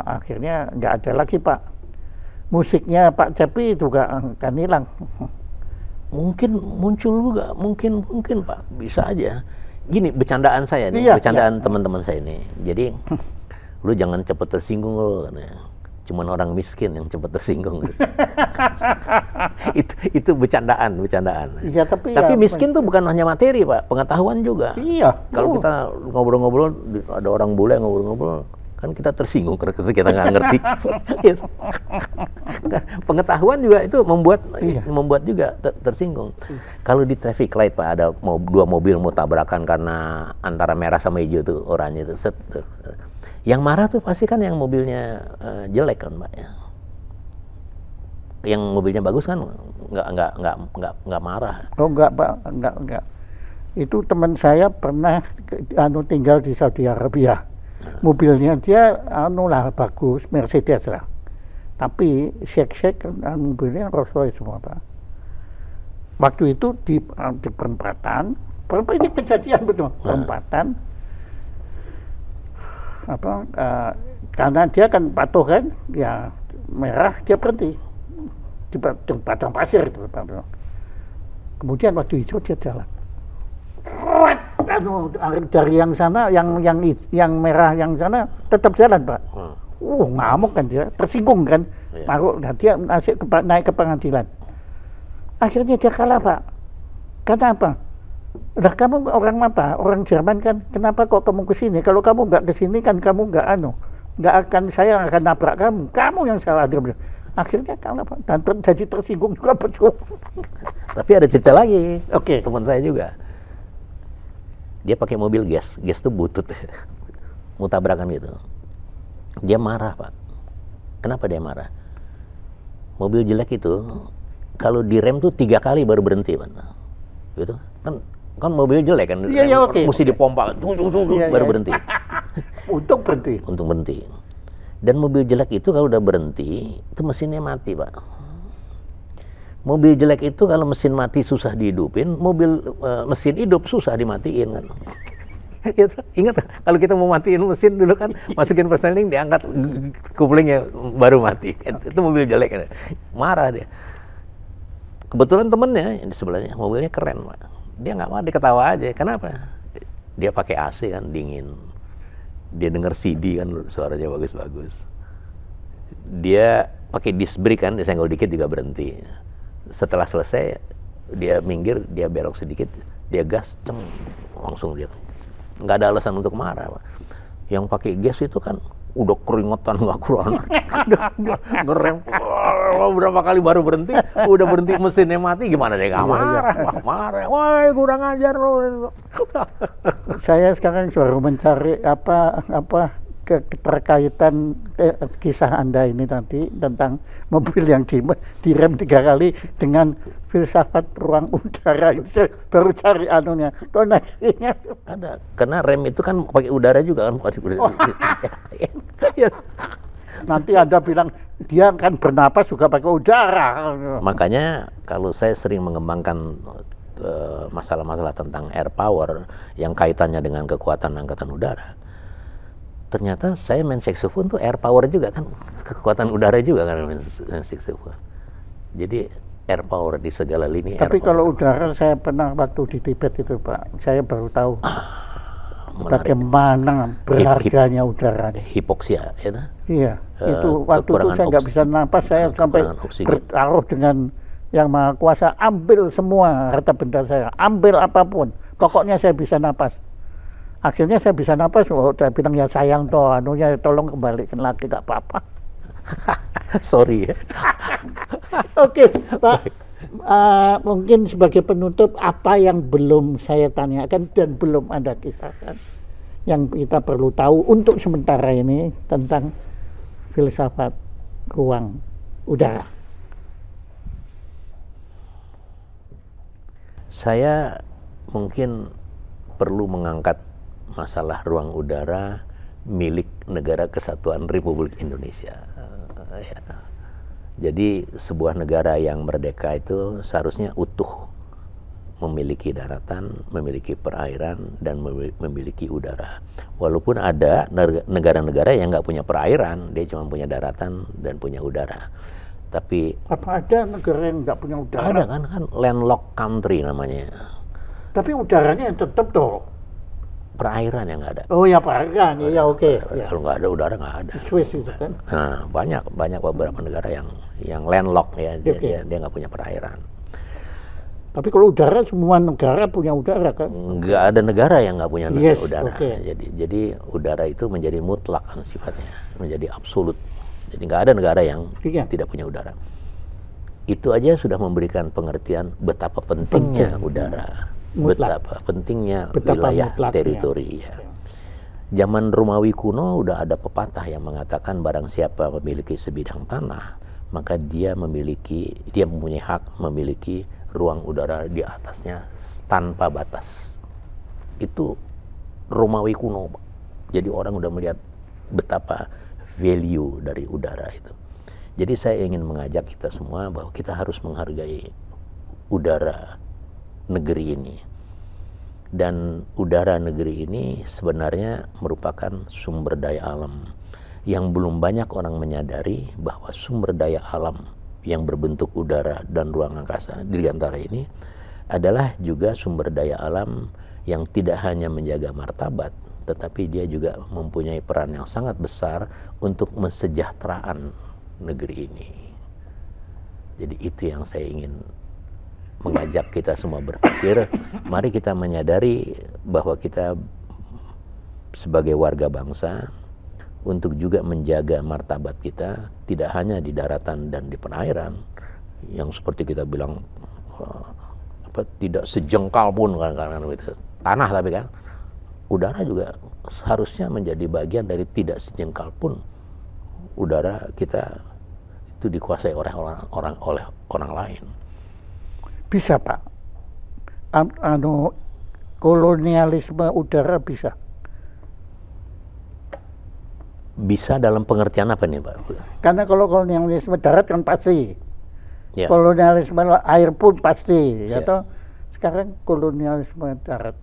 akhirnya nggak ada lagi Pak. Musiknya Pak Cepi juga akan hilang. Mungkin muncul juga, mungkin Pak, bisa aja. Gini bercandaan saya nih, bercandaan teman-teman saya ini. Jadi lu jangan cepat tersinggung lu, katanya. Cuman orang miskin yang cepat tersinggung. itu bercandaan. Iya, tapi miskin tuh bukan hanya materi Pak, pengetahuan juga. Iya. Kalau kita ngobrol-ngobrol, ada orang bule ngobrol-ngobrol, kan kita tersinggung karena kita nggak ngerti. Pengetahuan juga itu membuat juga tersinggung. Kalau di traffic light Pak, ada dua mobil mau tabrakan karena antara merah sama hijau tuh oranye itu. Yang marah tuh pasti kan yang mobilnya jelek kan Pak ya. Yang mobilnya bagus kan nggak marah. Oh enggak Pak, enggak. Itu teman saya pernah tinggal di Saudi Arabia. Mobilnya dia bagus, Mercedes lah. Tapi shek mobilnya Rolls Royce semua Pak. Waktu itu di perempatan, ini kejadian betul, perempatan. Karena dia kan patuh kan, ya merah dia berhenti di padang pasir itu. Kemudian waktu hijau dia jalan. Dari yang sana, yang merah yang sana tetap jalan Pak. Ngamuk kan dia, tersinggung kan, maruk. Nah, dia naik ke pengadilan. Akhirnya dia kalah Pak. Karena apa? Udah kamu orang mata, orang Jerman kan, kenapa kok kamu ke sini? Kalau kamu nggak ke sini kan kamu nggak akan, saya akan nabrak kamu yang salah. Dia bilang. Akhirnya kalah Pak, dan jadi tersinggung juga betul. Tapi ada cerita lagi, Oke. teman saya juga. Dia pakai mobil gas tuh butut, mau tabrakan gitu. Dia marah Pak. Kenapa dia marah? Mobil jelek itu, kalau direm tuh 3 kali baru berhenti Pak. Gitu. Kan mobil jelek kan, Iya, oke. mesti dipompa, baru berhenti. Untung berhenti. Untung berhenti. Dan mobil jelek itu kalau udah berhenti, itu mesinnya mati Pak. Mobil jelek itu kalau mesin mati susah dihidupin, mesin hidup susah dimatiin kan. Ingat kalau kita mau matiin mesin dulu kan, masukin persneling, diangkat kuplingnya baru mati. Itu mobil jelek kan. Marah dia. Kebetulan temennya di sebelahnya mobilnya keren Pak. Dia nggak mau, diketawa aja. Kenapa? Dia pakai AC kan, dingin. Dia denger CD kan, suaranya bagus-bagus. Dia pakai disc brake kan, disenggol dikit juga berhenti. Setelah selesai, dia minggir, dia belok sedikit, dia gas, langsung dia. Nggak ada alasan untuk marah Pak. Yang pakai gas itu kan udah keringetan nggak kurang. Ngerem, berapa kali baru berhenti, udah berhenti mesinnya mati, gimana dia nggak marah? Wah, marah, wah kurang ajar lo. Saya sekarang baru mencari keterkaitan kisah Anda ini tadi tentang mobil yang direm 3 kali dengan filsafat ruang udara. Itu baru cari anunya, koneksinya. Ada, karena rem itu kan pakai udara juga kan, bukan udara. Nanti Anda bilang dia kan bernapas juga pakai udara. Makanya kalau saya sering mengembangkan masalah-masalah tentang air power yang kaitannya dengan kekuatan angkatan udara, ternyata saya main saxophone tuh air power juga kan, kekuatan udara juga kan main saxophone. Jadi air power di segala lini. Tapi kalau udara, saya pernah waktu di Tibet itu Pak, saya baru tahu bagaimana berharganya udara. Hipoksia, ya? Iya, itu waktu itu saya nggak bisa napas, saya sampai bertaruh dengan Yang Maha Kuasa, ambil semua harta benda saya, ambil apapun, pokoknya saya bisa napas. Akhirnya saya bisa napas, saya bilang ya sayang toh, anunya tolong kembalikan lagi, nggak apa-apa. Sorry ya. Oke, Pak. Mungkin sebagai penutup, apa yang belum saya tanyakan dan belum Anda kisahkan yang kita perlu tahu untuk sementara ini tentang filsafat ruang udara? Saya mungkin perlu mengangkat masalah ruang udara milik Negara Kesatuan Republik Indonesia. Jadi sebuah negara yang merdeka itu seharusnya utuh, memiliki daratan, memiliki perairan, dan memiliki udara. Walaupun ada negara-negara yang nggak punya perairan, dia cuma punya daratan dan punya udara. Tapi apa ada negara yang nggak punya udara? ada kan landlocked country namanya. Tapi udaranya tetap toh. Perairan yang nggak ada. Oh ya perairan, ya oke. Ya. Kalau nggak ada udara nggak ada. Swiss itu kan. Nah, banyak beberapa negara yang landlocked ya, dia nggak punya perairan. Tapi kalau udara, semua negara punya udara kan? Nggak ada negara yang nggak punya udara. Okay. Jadi udara itu menjadi mutlak kan sifatnya, menjadi absolut. Jadi nggak ada negara yang tidak punya udara. Itu aja sudah memberikan pengertian betapa pentingnya udara, betapa pentingnya wilayah teritori. Ya. Zaman Romawi kuno udah ada pepatah yang mengatakan barang siapa memiliki sebidang tanah, maka dia mempunyai hak memiliki ruang udara di atasnya tanpa batas. Itu Romawi kuno. Jadi orang udah melihat betapa value dari udara itu. Jadi saya ingin mengajak kita semua bahwa kita harus menghargai udara negeri ini. Dan udara negeri ini sebenarnya merupakan sumber daya alam yang belum banyak orang menyadari bahwa sumber daya alam yang berbentuk udara dan ruang angkasa di antara ini adalah juga sumber daya alam yang tidak hanya menjaga martabat, tetapi dia juga mempunyai peran yang sangat besar untuk mensejahteraan negeri ini. Jadi itu yang saya ingin mengajak kita semua berpikir, mari kita menyadari bahwa kita sebagai warga bangsa untuk juga menjaga martabat kita, tidak hanya di daratan dan di perairan, yang seperti kita bilang tidak sejengkal pun kan itu tanah, tapi kan udara juga harusnya menjadi bagian dari tidak sejengkal pun udara kita itu dikuasai oleh orang lain. Bisa Pak, kolonialisme udara bisa? Bisa dalam pengertian apa nih Pak? Karena kalau kolonialisme darat kan pasti, Ya. kolonialisme air pun pasti, Ya. atau sekarang kolonialisme darat,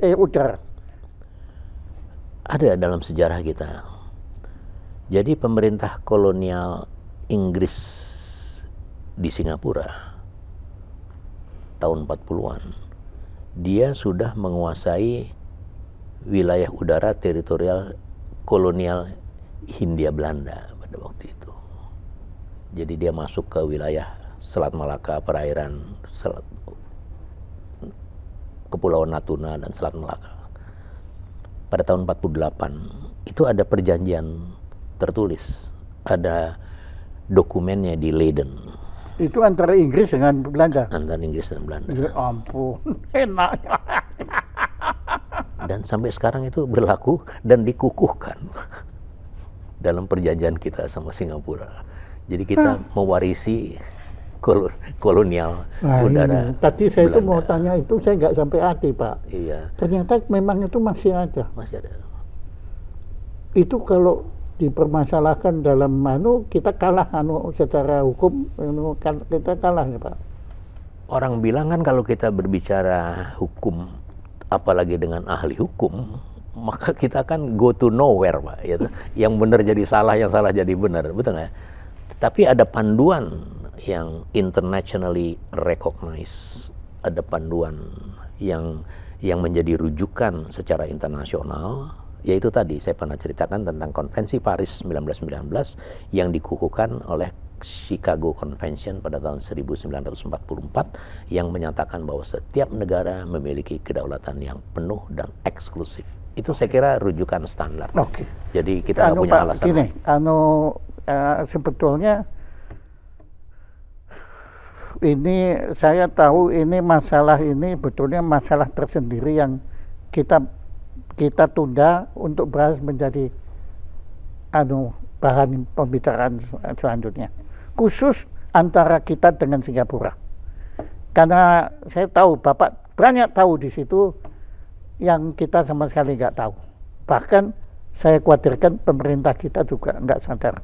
udara. Ada dalam sejarah kita. Jadi pemerintah kolonial Inggris di Singapura tahun 40-an, dia sudah menguasai wilayah udara teritorial kolonial Hindia Belanda pada waktu itu. Jadi dia masuk ke wilayah Selat Malaka, perairan Kepulauan Natuna dan Selat Malaka. Pada tahun 48 itu ada perjanjian tertulis, ada dokumennya di Leiden. Itu antara Inggris dengan Belanda? Antara Inggris dan Belanda. Ya ampun, enaknya. Dan sampai sekarang itu berlaku dan dikukuhkan dalam perjanjian kita sama Singapura. Jadi kita mewarisi kolonial udara. Tadi saya itu Belanda. mau tanya itu, saya nggak sampai hati Pak. Iya, Ternyata memang itu masih ada. masih ada. Itu kalau dipermasalahkan dalam kita kalah secara hukum, kita kalah ya Pak. Orang bilang kan kalau kita berbicara hukum, apalagi dengan ahli hukum, maka kita kan go to nowhere Pak. Ya, yang benar jadi salah, yang salah jadi benar, betul nggak? Tapi ada panduan yang internationally recognized, ada panduan yang menjadi rujukan secara internasional, yaitu tadi saya pernah ceritakan tentang Konvensi Paris 1919 yang dikukuhkan oleh Chicago Convention pada tahun 1944 yang menyatakan bahwa setiap negara memiliki kedaulatan yang penuh dan eksklusif. Itu saya kira rujukan standar. Oke. Jadi kita nggak punya Pak, alasan. gini, sebetulnya ini saya tahu ini masalah ini betulnya masalah tersendiri yang kita tunda untuk bahas menjadi bahan pembicaraan selanjutnya, khusus antara kita dengan Singapura. Karena saya tahu Bapak banyak tahu di situ yang kita sama sekali nggak tahu. Bahkan saya khawatirkan pemerintah kita juga nggak sadar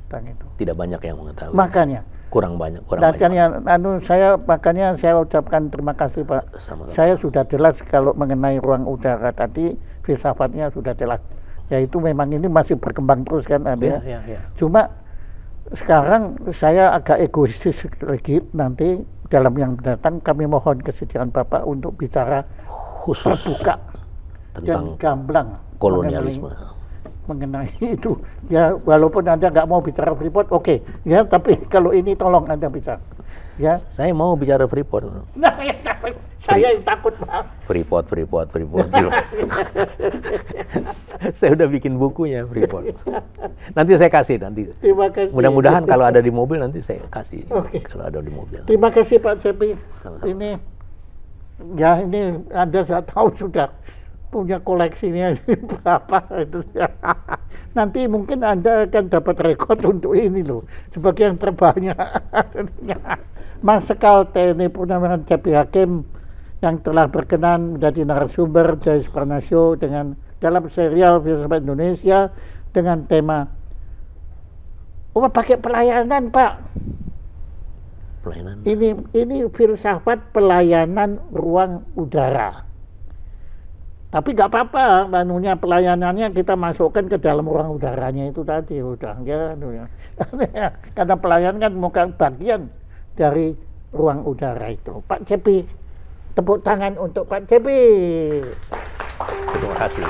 tentang itu. Tidak banyak yang mengetahui. Makanya. Kurang banyak. Makanya saya ucapkan terima kasih Pak. Sama-sama. Saya sudah jelas kalau mengenai ruang udara tadi, filsafatnya sudah jelas. Yaitu memang ini masih berkembang terus kan ada. Ya. Cuma sekarang saya agak egois sedikit, nanti dalam yang mendatang kami mohon kesediaan Bapak untuk bicara Khusus terbuka tentang dan gamblang kolonialisme. mengenai itu. Ya walaupun Anda nggak mau bicara Freeport, oke. Ya tapi kalau ini tolong Anda bicara. Ya. Saya mau bicara Freeport. Nah, ya, saya yang takut Pak. Freeport. Saya udah bikin bukunya Freeport. Nanti saya kasih nanti. Terima kasih. Mudah-mudahan kalau ada di mobil nanti saya kasih. Oke. Kalau ada di mobil. Terima kasih Pak Cepi. Sama-sama. Ini Anda saya tahu sudah punya koleksinya berapa itu. Nanti mungkin Anda akan dapat rekor untuk ini loh, sebagai yang terbanyak. Marsikal TNI Purnawirawan Cepi Hakim yang telah berkenan menjadi narasumber Jayus Parnasio dalam serial Filsafat Indonesia dengan tema pakai pelayanan Pak. Pelayanan. Ini filsafat pelayanan ruang udara. Tapi nggak apa-apa, pelayanannya kita masukkan ke dalam ruang udaranya itu tadi udah ya. Karena pelayanan kan bukan bagian dari ruang udara itu. Pak Cepi, tepuk tangan untuk Pak Cepi. Terima kasih.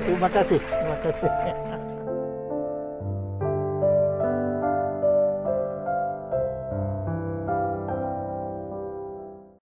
Terima kasih.